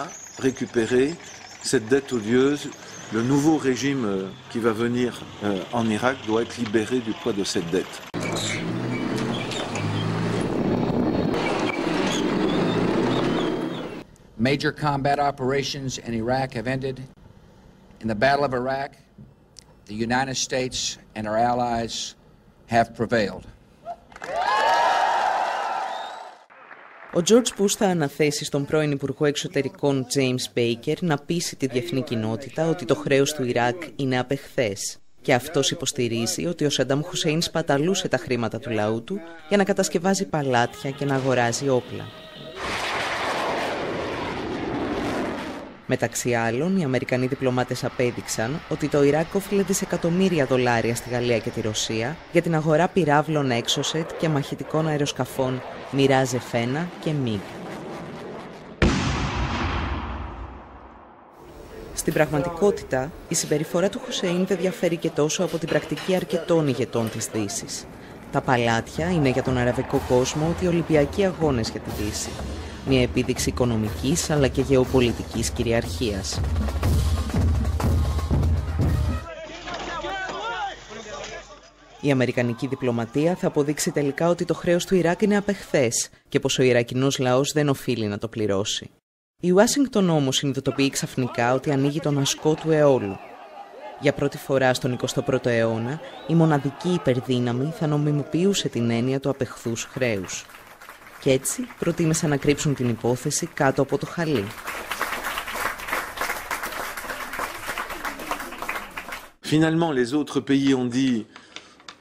récupérer cette dette odieuse. Le nouveau régime qui va venir en Irak doit être libéré du poids de cette dette. » Major combat operations in Iraq have ended. In the Battle of Iraq, the United States and our allies have prevailed. Ο George Bush θα αναθέσει στον πρώην Υπουργό Εξωτερικών James Baker να πείσει τη διεθνή κοινότητα ότι το χρέος του Ιράκ είναι απεχθές. Και αυτός υποστηρίζει ότι ο Σαντάμ Χουσέιν σπαταλούσε τα χρήματα του λαού του για να κατασκευάζει παλάτια και να αγοράζει όπλα. Μεταξύ άλλων, οι Αμερικανοί διπλωμάτες απέδειξαν ότι το Ιράκ όφιλε δισεκατομμύρια δολάρια στη Γαλλία και τη Ρωσία για την αγορά πυράβλων Exocet και μαχητικών αεροσκαφών Mirage F1 και MiG. Στην πραγματικότητα, η συμπεριφορά του Χουσέιν δεν διαφέρει και τόσο από την πρακτική αρκετών ηγετών της Δύσης. Τα παλάτια είναι για τον αραβικό κόσμο ότι οι Ολυμπιακοί αγώνες για τη Δύση. Μια επίδειξη οικονομικής αλλά και γεωπολιτικής κυριαρχίας. Η αμερικανική διπλωματία θα αποδείξει τελικά ότι το χρέος του Ιράκ είναι απεχθές και πως ο Ιρακινός λαός δεν οφείλει να το πληρώσει. Η Ουάσιγκτον όμως συνειδητοποιεί ξαφνικά ότι ανοίγει τον ασκό του αιώλου. Για πρώτη φορά στον 21ο αιώνα, η μοναδική υπερδύναμη θα νομιμοποιούσε την έννοια του απεχθούς χρέους. Και έτσι προτίμησαν να κρύψουν την υπόθεση κάτω από το χαλί. Finalement, les autres pays ont dit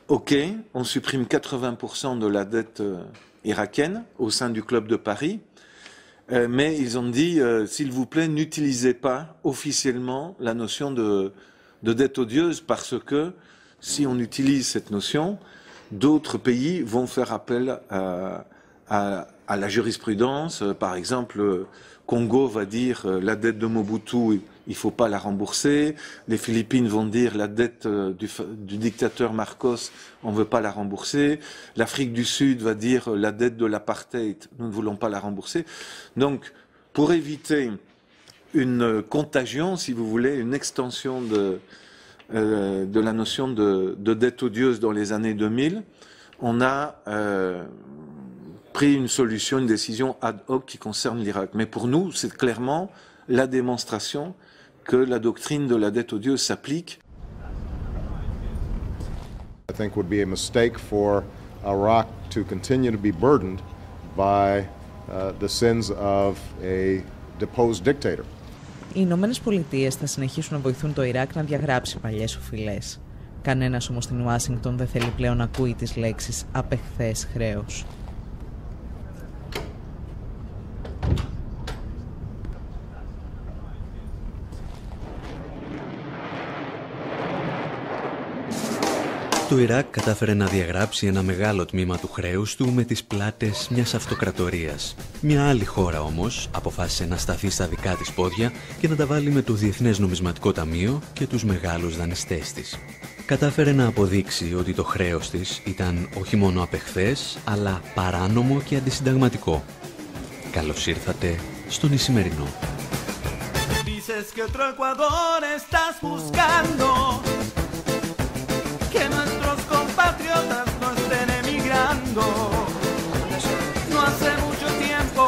OK, on supprime 80% de la dette irakienne au sein du club de Paris, mais ils ont dit s'il vous plaît, n'utilisez pas officiellement la notion de dette odieuse parce que si on utilise cette notion, d'autres pays vont faire appel à la jurisprudence. Par exemple, Congo va dire la dette de Mobutu, il ne faut pas la rembourser. Les Philippines vont dire la dette du dictateur Marcos, on ne veut pas la rembourser. L'Afrique du Sud va dire la dette de l'apartheid, nous ne voulons pas la rembourser. Donc, pour éviter une contagion, si vous voulez, une extension de la notion de dette odieuse dans les années 2000, on a pris une solution, une décision ad hoc qui concerne l'Irak. Mais pour nous, c'est clairement la démonstration que la doctrine de la dette odieuse s'applique. I think would be a mistake for Iraq to continue to be burdened by the sins of a deposed dictator. οι Ηνωμένες Πολιτείες θα συνεχίσουν να βοηθούν το Ιράκ να διαγράψει παλιές οφειλές. Κανένας όμως στην Ουάσιγκτον δεν θέλει πλέον να ακούει τις λέξεις απεχθές χρέος. Το Ιράκ κατάφερε να διαγράψει ένα μεγάλο τμήμα του χρέους του με τις πλάτες μιας αυτοκρατορίας. Μια άλλη χώρα όμως αποφάσισε να σταθεί στα δικά της πόδια και να τα βάλει με το Διεθνές Νομισματικό Ταμείο και τους μεγάλους δανειστές της. Κατάφερε να αποδείξει ότι το χρέος της ήταν όχι μόνο απεχθές, αλλά παράνομο και αντισυνταγματικό. Καλώς ήρθατε στον Ισημερινό. Que nuestros compatriotas no estén emigrando. No hace mucho tiempo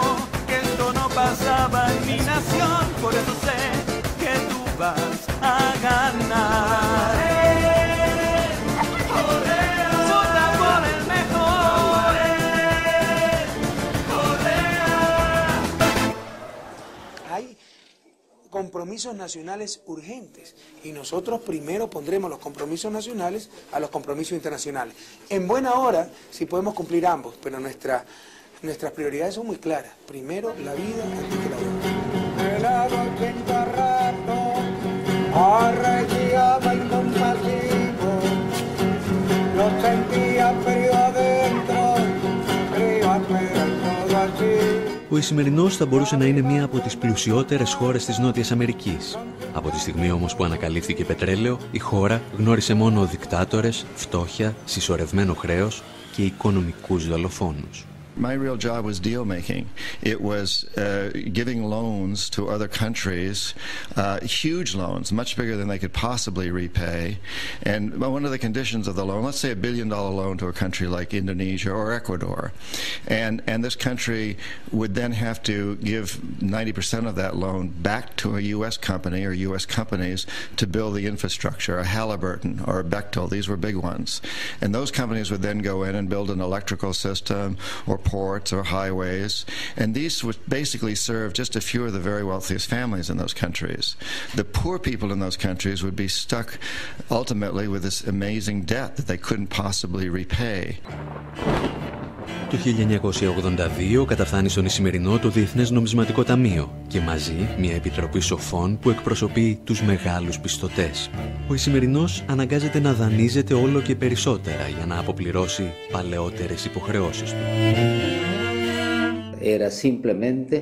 que esto no pasaba en mi nación, por eso sé que tú vas a ganar. Vota por el mejor. Hay compromisos nacionales urgentes y nosotros primero pondremos los compromisos nacionales a los compromisos internacionales. En buena hora, si podemos cumplir ambos, pero nuestras prioridades son muy claras. Primero la vida antes que la deuda. Helado 80 rato, arreciaba incompasivo, lo sentía frío adentro, frío afuera y todo así. Ο Ισημερινός θα μπορούσε να είναι μία από τις πλουσιότερες χώρες της Νότιας Αμερικής. Από τη στιγμή όμως που ανακαλύφθηκε πετρέλαιο, η χώρα γνώρισε μόνο δικτάτορες, φτώχεια, συσσωρευμένο χρέος και οικονομικούς δολοφόνους. My real job was deal making. It was giving loans to other countries, huge loans, much bigger than they could possibly repay. And one of the conditions of the loan, let's say $1 billion loan to a country like Indonesia or Ecuador, and this country would then have to give 90% of that loan back to a U.S. company or U.S. companies to build the infrastructure, a Halliburton or a Bechtel. These were big ones. And those companies would then go in and build an electrical system or ports or highways, and these would basically serve just a few of the very wealthiest families in those countries. The poor people in those countries would be stuck ultimately with this amazing debt that they couldn't possibly repay. Το 1982 καταφθάνει στον Ισημερινό το Διεθνές Νομισματικό Ταμείο και μαζί μια επιτροπή σοφών που εκπροσωπεί τους μεγάλους πιστωτές. Ο Ισημερινός αναγκάζεται να δανείζεται όλο και περισσότερα για να αποπληρώσει παλαιότερες υποχρεώσεις του. Era simplemente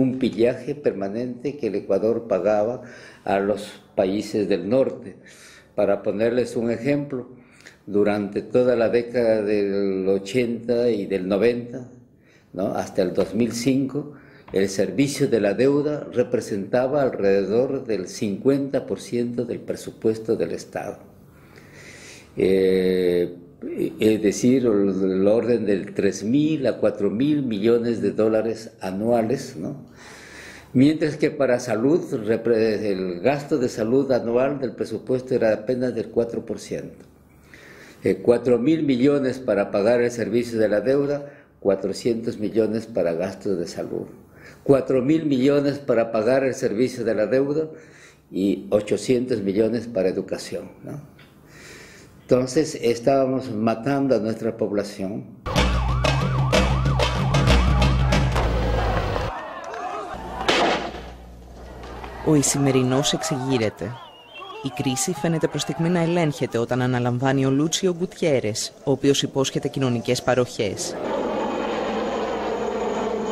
un pillaje permanente que el Ecuador pagaba a los países del norte. Para ponerles un ejemplo, durante toda la década del 80 y del 90, ¿no? Hasta el 2005, el servicio de la deuda representaba alrededor del 50% del presupuesto del Estado. Es decir, el orden del 3.000 a 4.000 millones de dólares anuales, ¿no? Mientras que para salud, el gasto de salud anual del presupuesto era apenas del 4%. 4.000 millones para pagar el servicio de la deuda, 400 millones para gastos de salud. 4.000 millones para pagar el servicio de la deuda y 800 millones para educación, ¿no? Entonces estábamos matando a nuestra población. Ο Ισημερινός εξεγείρεται. Η κρίση φαίνεται προς στιγμή να ελέγχεται όταν αναλαμβάνει ο Λούτσιο Γκουτιέρες, ο οποίος υπόσχεται κοινωνικές παροχές.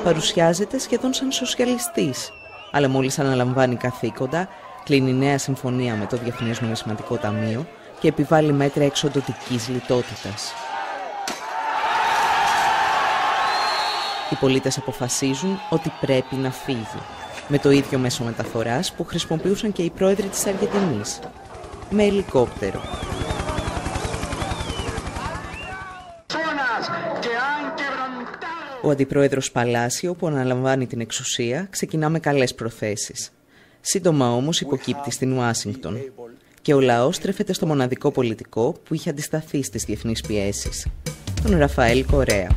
Παρουσιάζεται σχεδόν σαν σοσιαλιστής, αλλά μόλις αναλαμβάνει καθήκοντα, κλείνει νέα συμφωνία με το Διεθνές Νομισματικό Ταμείο και επιβάλλει μέτρα εξοντωτικής λιτότητας. Οι πολίτες αποφασίζουν ότι πρέπει να φύγει, με το ίδιο μέσο μεταφοράς που χρησιμοποιούσαν και οι πρόεδροι της Αργεντινής, με ελικόπτερο. Ο αντιπρόεδρος Παλάσιο, που αναλαμβάνει την εξουσία, ξεκινά με καλές προθέσεις. Σύντομα όμως υποκύπτει στην Ουάσιγκτον και ο λαός στρέφεται στο μοναδικό πολιτικό που είχε αντισταθεί στις διεθνείς πιέσεις, τον Ραφαέλ Κορέα.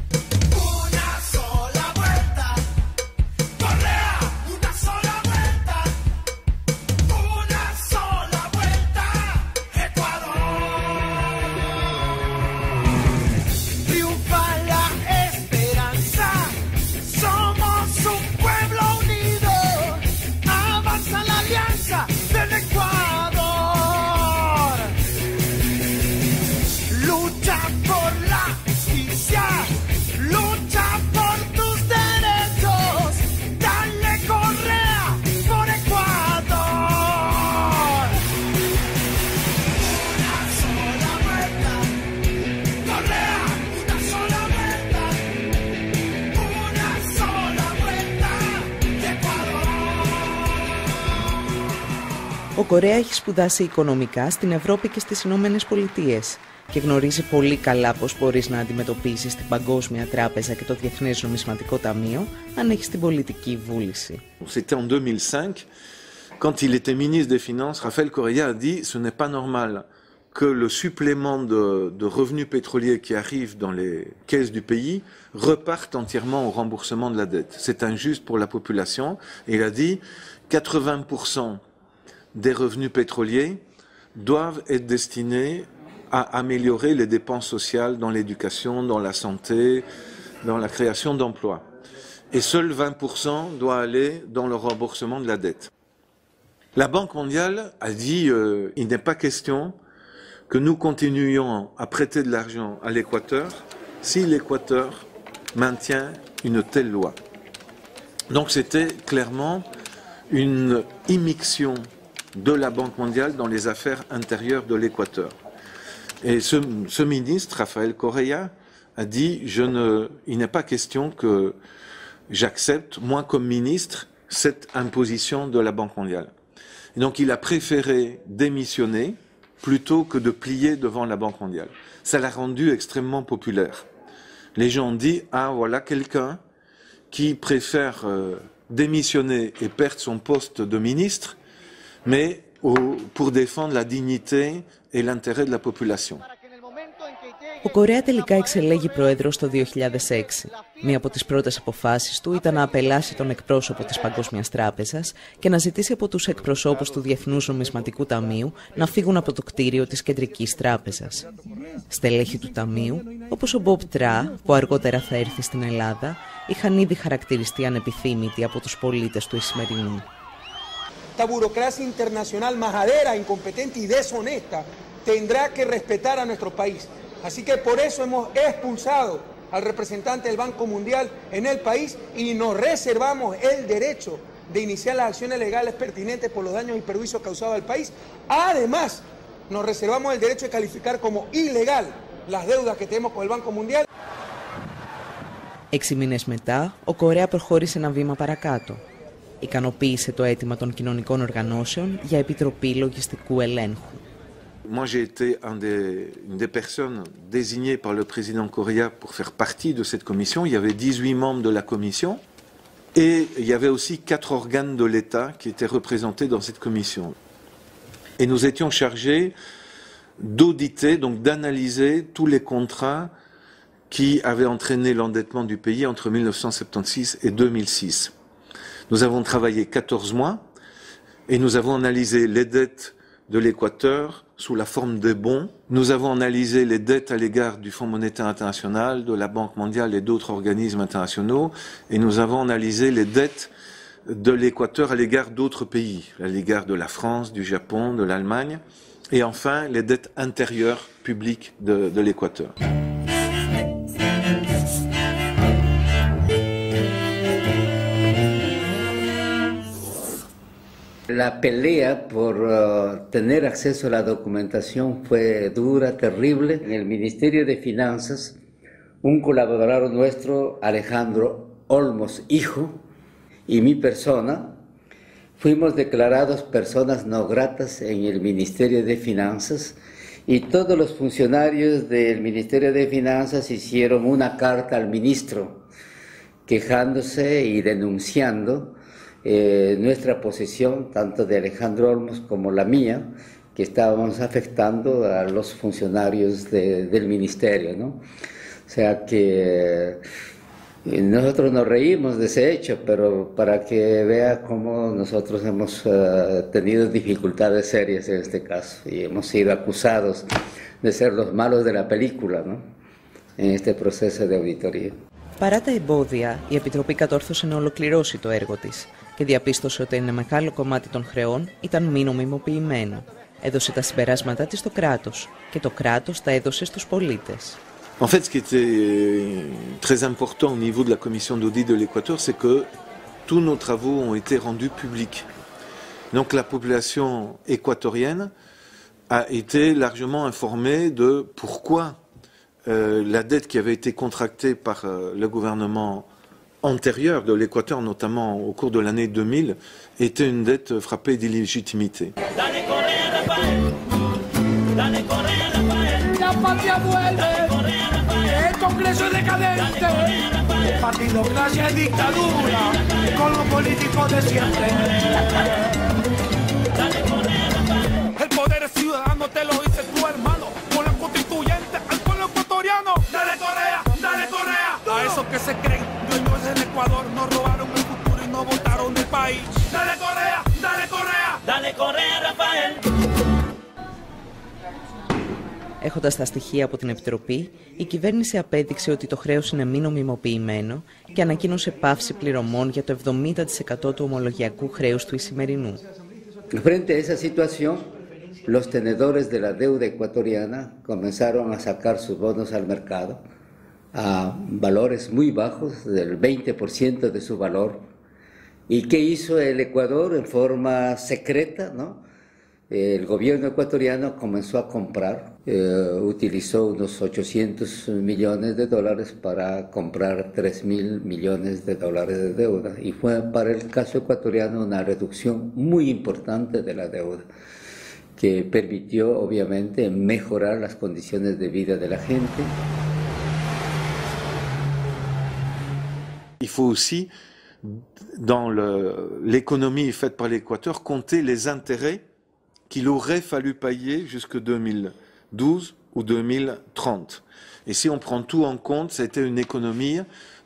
Ο Κορέα έχει σπουδάσει οικονομικά στην Ευρώπη και στις Ηνωμένες Πολιτείες και γνωρίζει πολύ καλά πώς μπορείς να αντιμετωπίσεις την Παγκόσμια Τράπεζα και το Διεθνές Νομισματικό Ταμείο αν έχεις την πολιτική βούληση. C'était en 2005, quand il était ministre des Finances, Rafael Correa a dit ce n'est pas normal que le supplément de revenus pétroliers qui arrive dans les caisses du pays reparte entièrement au remboursement de la dette. C'est injuste pour la population. Et il a dit 80% des revenus pétroliers doivent être destinés à améliorer les dépenses sociales dans l'éducation, dans la santé, dans la création d'emplois. Et seul 20% doit aller dans le remboursement de la dette. La Banque mondiale a dit il n'est pas question que nous continuions à prêter de l'argent à l'Équateur si l'Équateur maintient une telle loi. Donc c'était clairement une immixtion de la Banque mondiale dans les affaires intérieures de l'Équateur. Et ce ministre, Rafael Correa, a dit il n'est pas question que j'accepte, moi comme ministre, cette imposition de la Banque mondiale. Et donc il a préféré démissionner plutôt que de plier devant la Banque mondiale. Ça l'a rendu extrêmement populaire. Les gens ont dit « Ah, voilà quelqu'un qui préfère démissionner et perdre son poste de ministre, mais pour défendre la dignité et l'intérêt de la population. » Ο Κορέα τελικά εξελέγει πρόεδρος το 2006. Μία από τις πρώτες αποφάσεις του ήταν να απελάσει τον εκπρόσωπο της Παγκόσμιας Τράπεζας και να ζητήσει από τους εκπροσώπους του Διεθνούς Νομισματικού Ταμείου να φύγουν από το κτίριο της Κεντρικής Τράπεζας. Στελέχη του Ταμείου, όπως ο Μπομπ Τρά, που αργότερα θα έρθει στην Ελλάδα, είχαν ήδη χαρακτηριστεί ανεπιθύμητοι από τους πολίτες του Ισημερινού. La burocracia internacional majadera, incompetente y deshonesta tendrá que respetar a nuestro país. Así que por eso hemos expulsado al representante del Banco Mundial en el país y nos reservamos el derecho de iniciar las acciones legales pertinentes por los daños y perjuicios causados al país. Además, nos reservamos el derecho de calificar como ilegal las deudas que tenemos con el Banco Mundial. 6 μήνες μετά, ο Κορέα προχώρησε ένα βήμα παρακάτω. Ικανοποίησε το αίτημα των κοινωνικών οργανώσεων για επιτροπή λογιστικού ελέγχου. Moi, j'ai été une des personnes désignées par le président Correa pour faire partie de cette commission. Il y avait 18 membres de la commission et il y avait aussi 4 organes de l'État qui étaient représentés dans cette commission. Et nous étions chargés d'auditer, donc d'analyser tous les contrats qui avaient entraîné l'endettement du pays entre 1976 et 2006. Nous avons travaillé 14 mois et nous avons analysé les dettes de l'Équateur sous la forme de bons. Nous avons analysé les dettes à l'égard du Fonds monétaire international, de la Banque mondiale et d'autres organismes internationaux, et nous avons analysé les dettes de l'Équateur à l'égard d'autres pays, à l'égard de la France, du Japon, de l'Allemagne, et enfin les dettes intérieures publiques de l'Équateur. La pelea por tener acceso a la documentación fue dura, terrible. En el Ministerio de Finanzas, un colaborador nuestro, Alejandro Olmos, hijo, y mi persona, fuimos declarados personas no gratas en el Ministerio de Finanzas y todos los funcionarios del Ministerio de Finanzas hicieron una carta al ministro quejándose y denunciando nuestra posición, tanto de Alejandro Olmos como la mía, que estábamos afectando a los funcionarios del ministerio, ¿no? O sea que nosotros nos reímos de ese hecho, pero para que vea cómo nosotros hemos tenido dificultades serias en este caso y hemos sido acusados de ser los malos de la película, ¿no? En este proceso de auditoría. Παρά τα εμπόδια, η Επιτροπή κατόρθωσε να ολοκληρώσει το έργο της και διαπίστωσε ότι ένα μεγάλο κομμάτι των χρεών ήταν μη νομιμοποιημένο. Έδωσε τα συμπεράσματά της στο κράτος και το κράτος τα έδωσε στους πολίτες. En fait, ce qui était très important au niveau de la commission d'audit de l'Équateur, c'est que tous nos travaux ont été rendus publics. Donc la population équatorienne a été largement informée de pourquoi la dette qui avait été contractée par le gouvernement antérieure de l'Équateur, notamment au cours de l'année 2000, était une dette frappée d'illégitimité. La patria vuelve, el Congreso decadente, partidocracia y dictadura, con los políticos de siempre. El poder ciudadano te lo dice tu hermano, con la constituyente al pueblo ecuatoriano. Dale Correa, dale Correa. A esos que se creen dueños del Ecuador, nos robaron el futuro y no votaron el país. Dale Correa, dale Correa. Dale Correa, Rafael. Έχοντας τα στοιχεία από την Επιτροπή, η κυβέρνηση απέδειξε ότι το χρέος είναι μη νομιμοποιημένο και ανακοίνωσε πάυση πληρωμών για το 70% του ομολογιακού χρέους του Ισημερινού. Frente a esa situación, los tenedores de la deuda ecuatoriana comenzaron a sacar sus bonos al mercado a valores muy bajos, del 20% de su valor. ¿Y qué hizo el Ecuador en forma secreta, no? El gobierno ecuatoriano comenzó a comprar, utilizó unos 800 millones de dólares para comprar 3.000 millones de dólares de deuda, y fue para el caso ecuatoriano una reducción muy importante de la deuda, que permitió obviamente mejorar las condiciones de vida de la gente. Il faut aussi, dans l'économie faite par l'Équateur, compter les intérêts qu'il aurait fallu payer jusque 2012 ou 2030. Et si on prend tout en compte, c'était une économie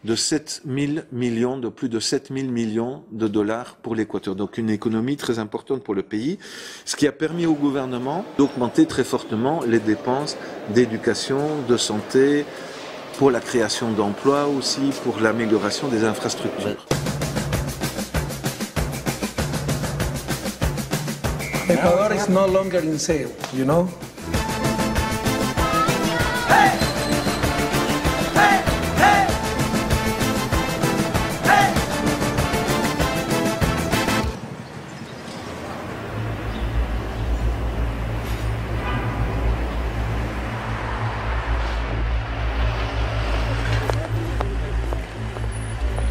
de 7 000 millions, de plus de 7 000 millions de dollars pour l'Équateur. Donc une économie très importante pour le pays, ce qui a permis au gouvernement d'augmenter très fortement les dépenses d'éducation, de santé, pour la création d'emplois aussi, pour l'amélioration des infrastructures. Ecuador is no longer in sale, you know? Hey! Hey! Hey! Hey!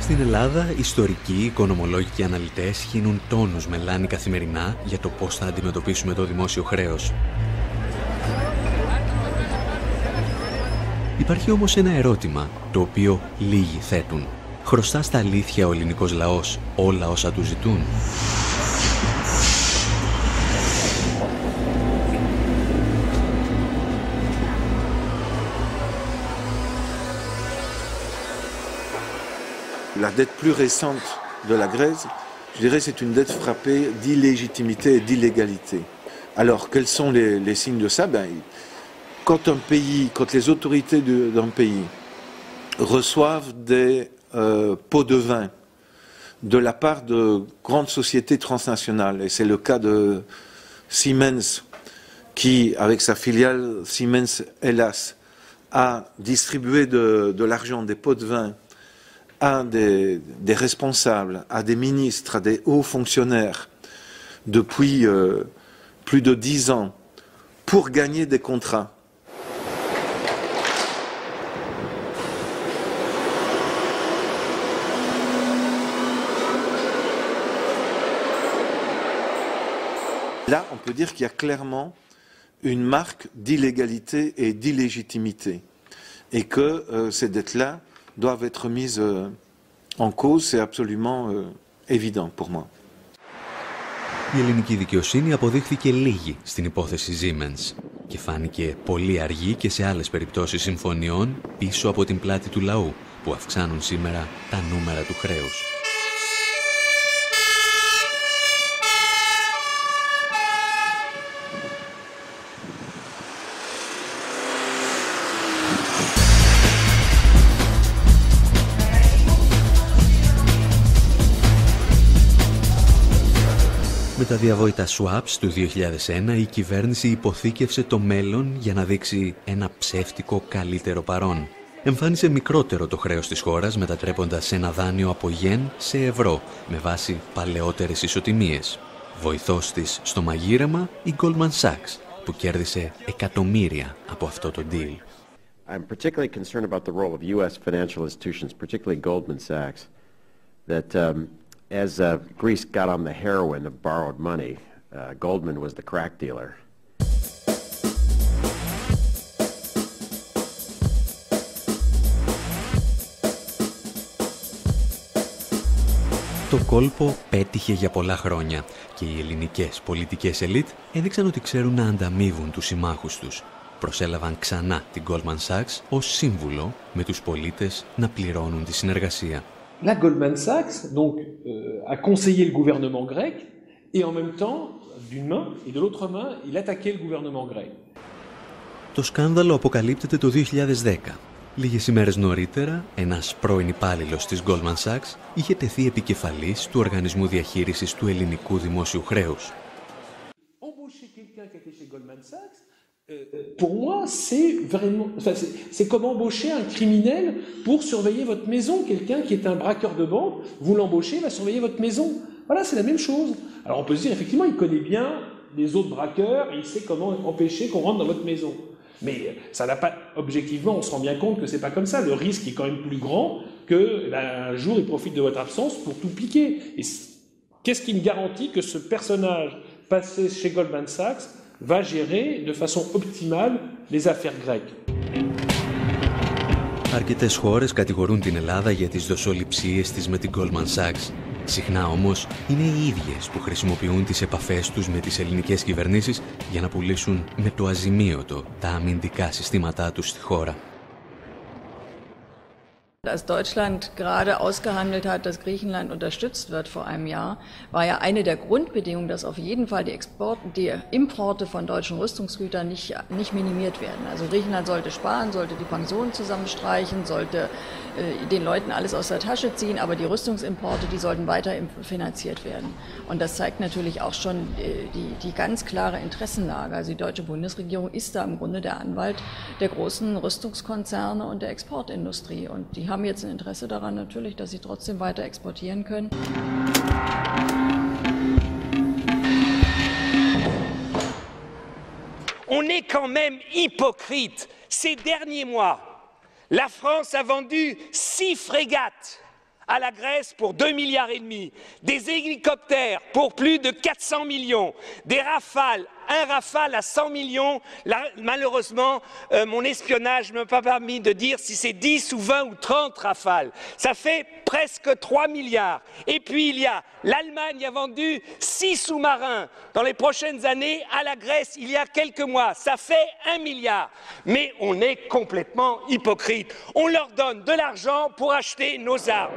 Στην Ελλάδα, ιστορικοί, οικονομολόγοι και αναλυτές χύνουν τόνους μελάνι καθημερινά για το πώς θα αντιμετωπίσουμε το δημόσιο χρέος. Υπάρχει όμως ένα ερώτημα, το οποίο λίγοι θέτουν. Χρωστά στα αλήθεια ο ελληνικός λαός όλα όσα του ζητούν? La dette plus récente de la Grèce, je dirais, c'est une dette frappée d'illégitimité et d'illégalité. Alors, quels sont les signes de ça? Quand les autorités d'un pays reçoivent des pots de vin de la part de grandes sociétés transnationales, et c'est le cas de Siemens, qui, avec sa filiale Siemens Hellas, a distribué de l'argent, des pots de vin, à des responsables, à des ministres, à des hauts fonctionnaires depuis plus de 10 ans pour gagner des contrats. Là, on peut dire qu'il y a clairement une marque d'illégalité et d'illégitimité et que ces dettes-là doivent être mises en cause, c'est absolument évident pour moi. Η ελληνική δικαιοσύνη αποδείχθηκε λίγη στην υπόθεση Siemens και φάνηκε πολύ αργή και σε άλλες περιπτώσεις συμφωνιών πίσω από την πλάτη του λαού που αυξάνουν σήμερα τα νούμερα του χρέους. Με τα διαβόητα swaps του 2001 η κυβέρνηση υποθήκευσε το μέλλον για να δείξει ένα ψεύτικο καλύτερο παρόν. Εμφάνισε μικρότερο το χρέος της χώρας μετατρέποντας ένα δάνειο από γεν σε ευρώ με βάση παλαιότερες ισοτιμίες. Βοηθός της στο μαγείρεμα η Goldman Sachs που κέρδισε εκατομμύρια από αυτό το deal. I'm particularly concerned about the role of U.S. financial institutions, particularly Goldman Sachs, that as Greece got on the heroin of borrowed money, Goldman was the crack dealer. Το κόλπο πέτυχε για πολλά χρόνια και οι ελληνικές πολιτικές ελίτ έδειξαν ότι ξέρουν να ανταμείβουν τους συμμάχους τους. Προσέλαβαν ξανά την Goldman Sachs ως σύμβουλο με τους πολίτες να πληρώνουν τη συνεργασία. La Goldman Sachs donc a conseillé le gouvernement grec et en même temps d'une main et de l'autre main il attaquait le gouvernement grec. Το σκάνδαλο αποκαλύπτεται το 2010. Λίγες ημέρες νωρίτερα, ένας πρώην υπάλληλος της Goldman Sachs είχε τεθεί επικεφαλής του Οργανισμού Διαχείρισης του Ελληνικού Δημόσιου Χρέους. Pour moi, c'est vraiment, c'est comme embaucher un criminel pour surveiller votre maison. Quelqu'un qui est un braqueur de banque, vous l'embauchez, il va surveiller votre maison. Voilà, c'est la même chose. Alors on peut se dire, effectivement, il connaît bien les autres braqueurs et il sait comment empêcher qu'on rentre dans votre maison. Mais ça n'a pas, objectivement, on se rend bien compte que c'est pas comme ça. Le risque est quand même plus grand que, un jour, il profite de votre absence pour tout piquer. Et qu'est-ce qui me garantit que ce personnage passé chez Goldman Sachs va gérer de façon optimale les affaires grecques? Αρκετές χώρες κατηγορούν την Ελλάδα για τις δοσοληψίες της με την Goldman Sachs. Συχνά όμως είναι οι ίδιες που χρησιμοποιούν τις επαφές τους με τις ελληνικές κυβερνήσεις για να πουλήσουν με το αζημίωτο τα αμυντικά συστήματά τους στη χώρα. Als Deutschland gerade ausgehandelt hat, dass Griechenland unterstützt wird vor einem Jahr, war ja eine der Grundbedingungen, dass auf jeden Fall die Importe von deutschen Rüstungsgütern nicht minimiert werden. Also Griechenland sollte sparen, sollte die Pensionen zusammenstreichen, sollte den Leuten alles aus der Tasche ziehen, aber die Rüstungsimporte, die sollten weiter finanziert werden. Und das zeigt natürlich auch schon die ganz klare Interessenlage. Also die deutsche Bundesregierung ist da im Grunde der Anwalt der großen Rüstungskonzerne und der Exportindustrie. Und die haben jetzt ein Interesse daran natürlich, dass sie trotzdem weiter exportieren können. On est quand même hypocrite. Ces derniers mois, la France a vendu 6 frégates à la Grèce pour 2,5 milliards, des hélicoptères pour plus de 400 millions, des Rafales, un Rafale à 100 millions. Là, malheureusement, mon espionnage ne m'a pas permis de dire si c'est 10 ou 20 ou 30 Rafales. Ça fait presque 3 milliards. Et puis il y a, l'Allemagne a vendu 6 sous-marins dans les prochaines années à la Grèce il y a quelques mois. Ça fait 1 milliard. Mais on est complètement hypocrite. On leur donne de l'argent pour acheter nos armes.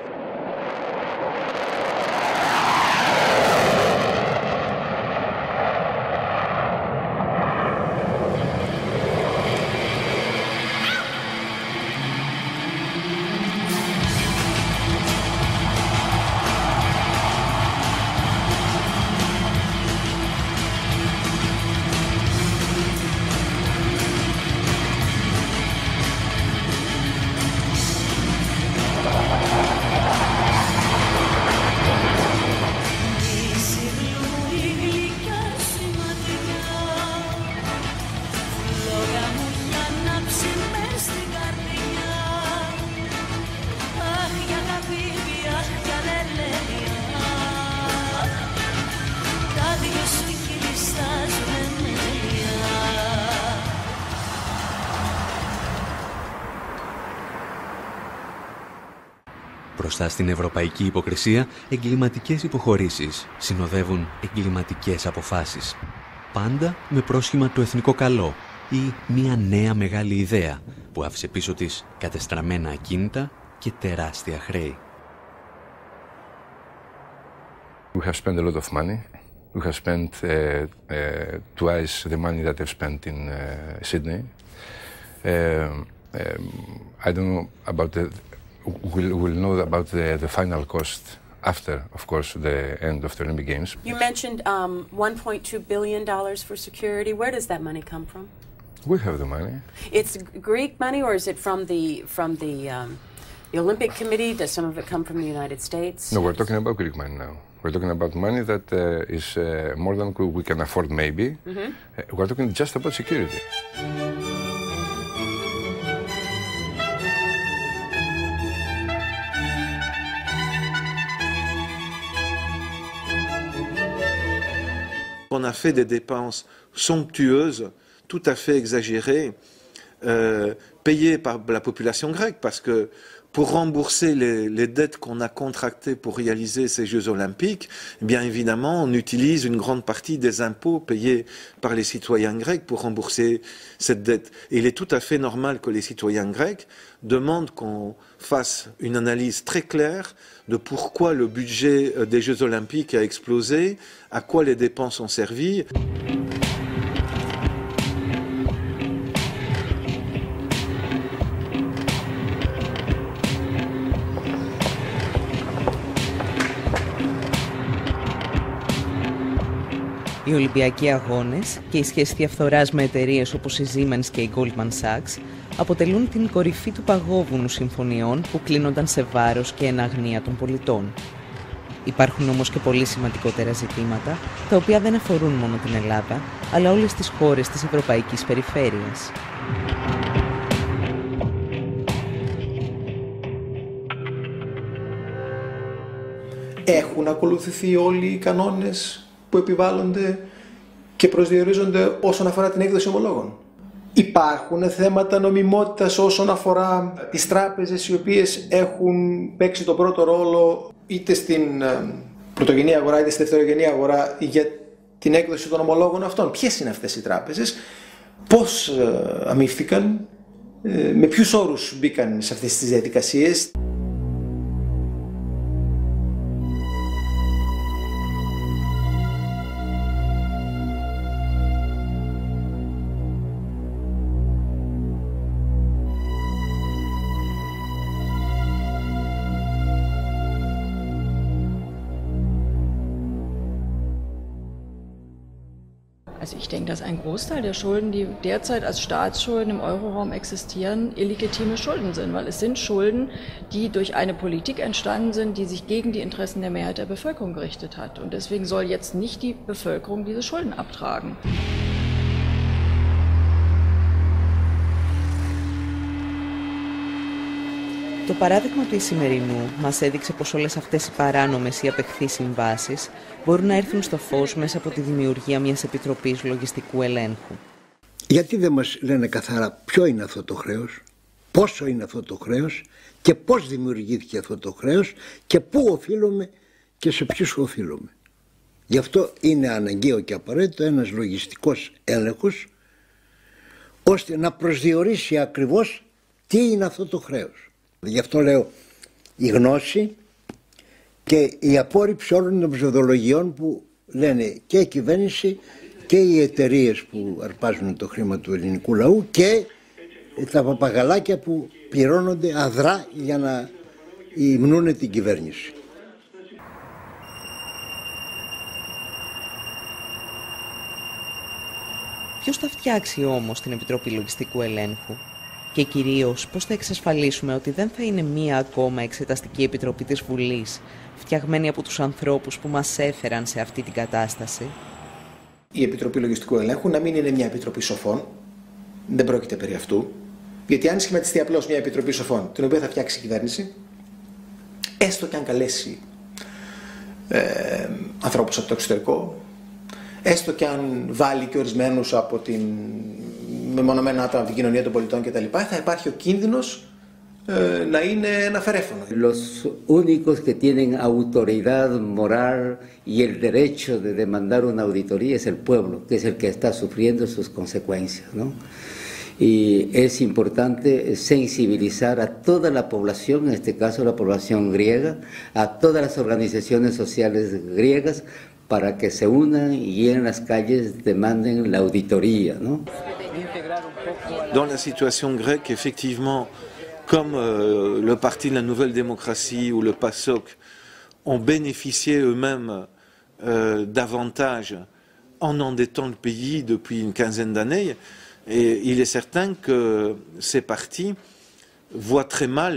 Μπροστά στην ευρωπαϊκή υποκρισία, εγκληματικές υποχωρήσεις συνοδεύουν εγκληματικές αποφάσεις. Πάντα με πρόσχημα το εθνικό καλό ή μια νέα μεγάλη ιδέα που άφησε πίσω της κατεστραμμένα ακίνητα και τεράστια χρέη. We have spent a lot of money. We have spent twice the money that I've spent in Sydney. I don't know about the... We'll know about the final cost after, of course, the end of the Olympic Games. You mentioned $1.2 billion for security. Where does that money come from? We have the money. It's Greek money, or is it from the Olympic Committee? Does some of it come from the United States? No, we're talking about Greek money now. We're talking about money that is more than we can afford, maybe. Mm-hmm. We're talking just about security. On a fait des dépenses somptueuses, tout à fait exagérées, payées par la population grecque, parce que pour rembourser les dettes qu'on a contractées pour réaliser ces Jeux Olympiques, bien évidemment, on utilise une grande partie des impôts payés par les citoyens grecs pour rembourser cette dette. Et il est tout à fait normal que les citoyens grecs demandent qu'on fasse une analyse très claire de pourquoi le budget des Jeux Olympiques a explosé, à quoi les dépenses ont servi. Οι Ολυμπιακοί Αγώνες και η σχέση διαφθοράς με εταιρείες όπως η Siemens και η Goldman Sachs αποτελούν την κορυφή του παγόβουνου συμφωνιών που κλείνονταν σε βάρος και εν αγνία των πολιτών. Υπάρχουν όμως και πολύ σημαντικότερα ζητήματα, τα οποία δεν αφορούν μόνο την Ελλάδα, αλλά όλες τις χώρες της Ευρωπαϊκής Περιφέρειας. Έχουν ακολουθηθεί όλοι οι κανόνες που επιβάλλονται και προσδιορίζονται όσον αφορά την έκδοση ομολόγων? Υπάρχουν θέματα νομιμότητας όσον αφορά τις τράπεζες οι οποίες έχουν παίξει τον πρώτο ρόλο είτε στην πρωτογενή αγορά είτε στη δευτερογενή αγορά για την έκδοση των ομολόγων αυτών? Ποιες είναι αυτές οι τράπεζες, πώς αμείφθηκαν, με ποιους όρους μπήκαν σε αυτές τις διαδικασίες? Also ich denke, dass ein Großteil der Schulden, die derzeit als Staatsschulden im Euroraum existieren, illegitime Schulden sind, weil es sind Schulden, die durch eine Politik entstanden sind, die sich gegen die Interessen der Mehrheit der Bevölkerung gerichtet hat. Und deswegen soll jetzt nicht die Bevölkerung diese Schulden abtragen. Το παράδειγμα του Ισημερινού μας έδειξε πως όλες αυτές οι παράνομες ή απεχθείς συμβάσεις μπορούν να έρθουν στο φως μέσα από τη δημιουργία μιας επιτροπής λογιστικού ελέγχου. Γιατί δεν μας λένε καθαρά ποιο είναι αυτό το χρέος, πόσο είναι αυτό το χρέος και πώς δημιουργήθηκε αυτό το χρέος και πού οφείλουμε και σε ποιους οφείλουμε. Γι' αυτό είναι αναγκαίο και απαραίτητο ένας λογιστικός έλεγχος ώστε να προσδιορίσει ακριβώς τι είναι αυτό το χρέος. Γι' αυτό λέω η γνώση και η απόρριψη όλων των ψευδολογιών που λένε και η κυβέρνηση και οι εταιρείες που αρπάζουν το χρήμα του ελληνικού λαού και τα παπαγαλάκια που πληρώνονται αδρά για να υμνούν την κυβέρνηση. Ποιος θα φτιάξει όμως την Επιτροπή Λογιστικού Ελέγχου? Και κυρίως πώς θα εξασφαλίσουμε ότι δεν θα είναι μία ακόμα εξεταστική επιτροπή της Βουλής, φτιαγμένη από τους ανθρώπους που μας έφεραν σε αυτή την κατάσταση? Η Επιτροπή Λογιστικού Ελέγχου να μην είναι μια επιτροπή σοφών, δεν πρόκειται περί αυτού, γιατί αν σχηματιστεί απλώς μια επιτροπή σοφών, την οποία θα φτιάξει η κυβέρνηση, έστω και αν καλέσει ανθρώπους από το εξωτερικό, έστω και αν βάλει και ορισμένους από την μεμονωμένα άτομα από την κοινωνία των πολιτών κτλ., θα υπάρχει ο κίνδυνος να είναι ένα φερέφωνο. Los únicos que tienen autoridad moral y el derecho de demandar una auditoría es el pueblo, que es el que está sufriendo sus consecuencias, ¿no? Y es importante sensibilizar a toda la población, en este caso la población griega, a todas las organizaciones sociales griegas, para que se unan y en las calles demanden la auditoría, ¿no? Dans la situation grecque, effectivement, comme le Parti de la Nouvelle Démocratie ou le PASOK ont bénéficié eux-mêmes d'avantages en endettant le pays depuis une quinzaine d'années, et il est certain que ces partis voient très mal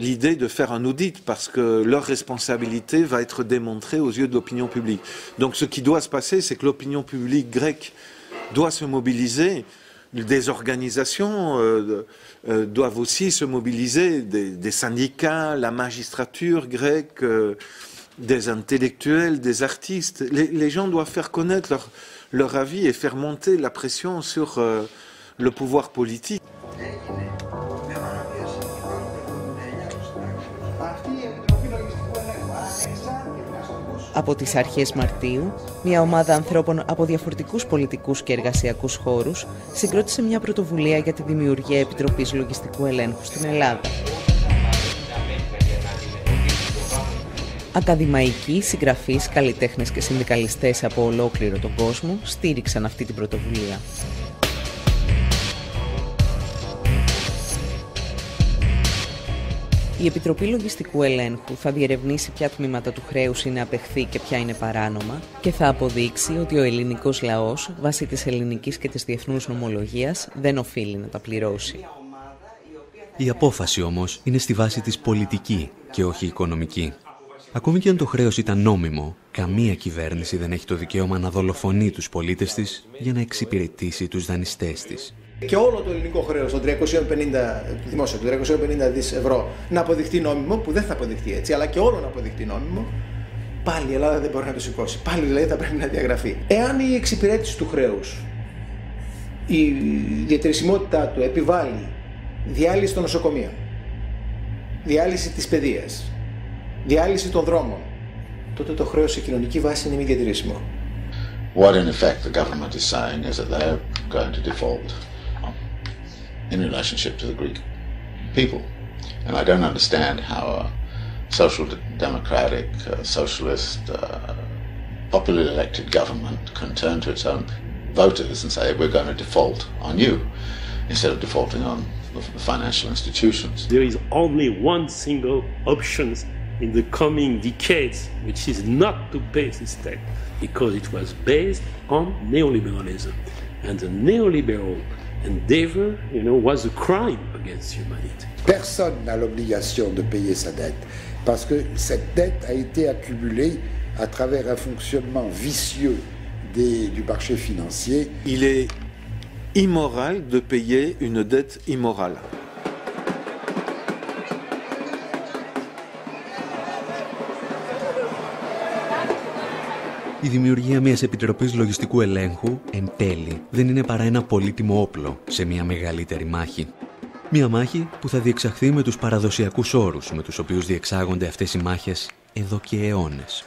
l'idée de faire un audit parce que leur responsabilité va être démontrée aux yeux de l'opinion publique. Donc ce qui doit se passer, c'est que l'opinion publique grecque doit se mobiliser, des organisations doivent aussi se mobiliser, des syndicats, la magistrature grecque, des intellectuels, des artistes. Les gens doivent faire connaître leur avis et faire monter la pression sur le pouvoir politique. Από τις αρχές Μαρτίου, μια ομάδα ανθρώπων από διαφορετικούς πολιτικούς και εργασιακούς χώρους συγκρότησε μια πρωτοβουλία για τη δημιουργία Επιτροπής Λογιστικού Ελέγχου στην Ελλάδα. Ακαδημαϊκοί, συγγραφείς, καλλιτέχνες και συνδικαλιστές από ολόκληρο τον κόσμο στήριξαν αυτή την πρωτοβουλία. Η Επιτροπή Λογιστικού Ελέγχου θα διερευνήσει ποια τμήματα του χρέους είναι απεχθή και ποια είναι παράνομα και θα αποδείξει ότι ο ελληνικός λαός, βάσει της ελληνικής και της διεθνούς νομολογίας, δεν οφείλει να τα πληρώσει. Η απόφαση όμως είναι στη βάση της πολιτική και όχι οικονομική. Ακόμη και αν το χρέος ήταν νόμιμο, καμία κυβέρνηση δεν έχει το δικαίωμα να δολοφονεί τους πολίτες της για να εξυπηρετήσει τους δανειστές της. Και όλο το ελληνικό χρέος, το 350 δις ευρώ, να αποδειχτεί νόμιμο, που δεν θα αποδειχτεί έτσι, αλλά και όλο να αποδειχτεί νόμιμο, πάλι η Ελλάδα δεν μπορεί να το σηκώσει. Πάλι δηλαδή θα πρέπει να διαγραφεί. Εάν η εξυπηρέτηση του χρέους, η διατηρησιμότητά του επιβάλλει διάλυση των νοσοκομείων, διάλυση της παιδείας, διάλυση των δρόμων, τότε το χρέος σε κοινωνική βάση είναι μη διατηρήσιμο. What in effect the government is saying is that they're going to default in relationship to the Greek people. And I don't understand how a social democratic, socialist, popularly elected government can turn to its own voters and say we're going to default on you instead of defaulting on the financial institutions. There is only one single option in the coming decades, which is not to pay this debt, because it was based on neoliberalism. And the neoliberal endeavor, was a crime against humanity. Personne n'a l'obligation de payer sa dette, parce que cette dette a été accumulée à travers un fonctionnement vicieux du marché financier. Il est immoral de payer une dette immorale. Η δημιουργία μιας Επιτροπής Λογιστικού Ελέγχου, εν τέλει, δεν είναι παρά ένα πολύτιμο όπλο σε μια μεγαλύτερη μάχη. Μια μάχη που θα διεξαχθεί με τους παραδοσιακούς όρους με τους οποίους διεξάγονται αυτές οι μάχες εδώ και αιώνες.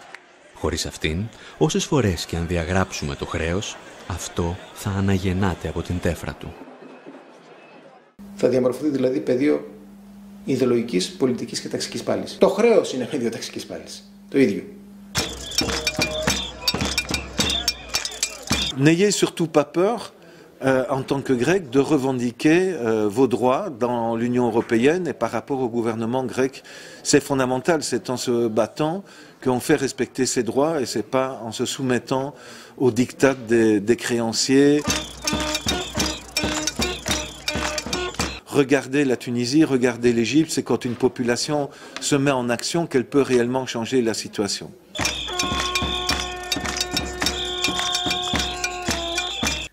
Χωρίς αυτήν, όσες φορές και αν διαγράψουμε το χρέος, αυτό θα αναγεννάται από την τέφρα του. Θα διαμορφωθεί δηλαδή πεδίο ιδεολογικής, πολιτικής και ταξικής πάλης. Το χρέος είναι πεδίο ταξικής πάλης. Το ίδιο. N'ayez surtout pas peur, en tant que Grec, de revendiquer vos droits dans l'Union européenne et par rapport au gouvernement grec. C'est fondamental, c'est en se battant qu'on fait respecter ses droits et c'est pas en se soumettant aux diktats des créanciers. Regardez la Tunisie, regardez l'Égypte, c'est quand une population se met en action qu'elle peut réellement changer la situation.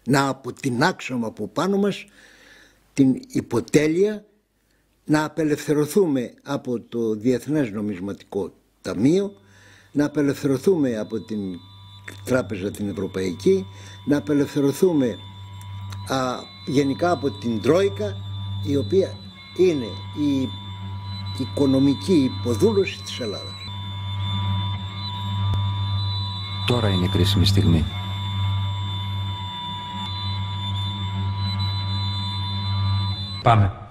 Να αποτινάξουμε από πάνω μας την υποτέλεια, να απελευθερωθούμε από το Διεθνές Νομισματικό Ταμείο, να απελευθερωθούμε από την Τράπεζα την Ευρωπαϊκή, να απελευθερωθούμε γενικά από την Τρόικα, η οποία είναι η οικονομική υποδούλωση της Ελλάδας. Τώρα είναι κρίσιμη στιγμή. Πάμε.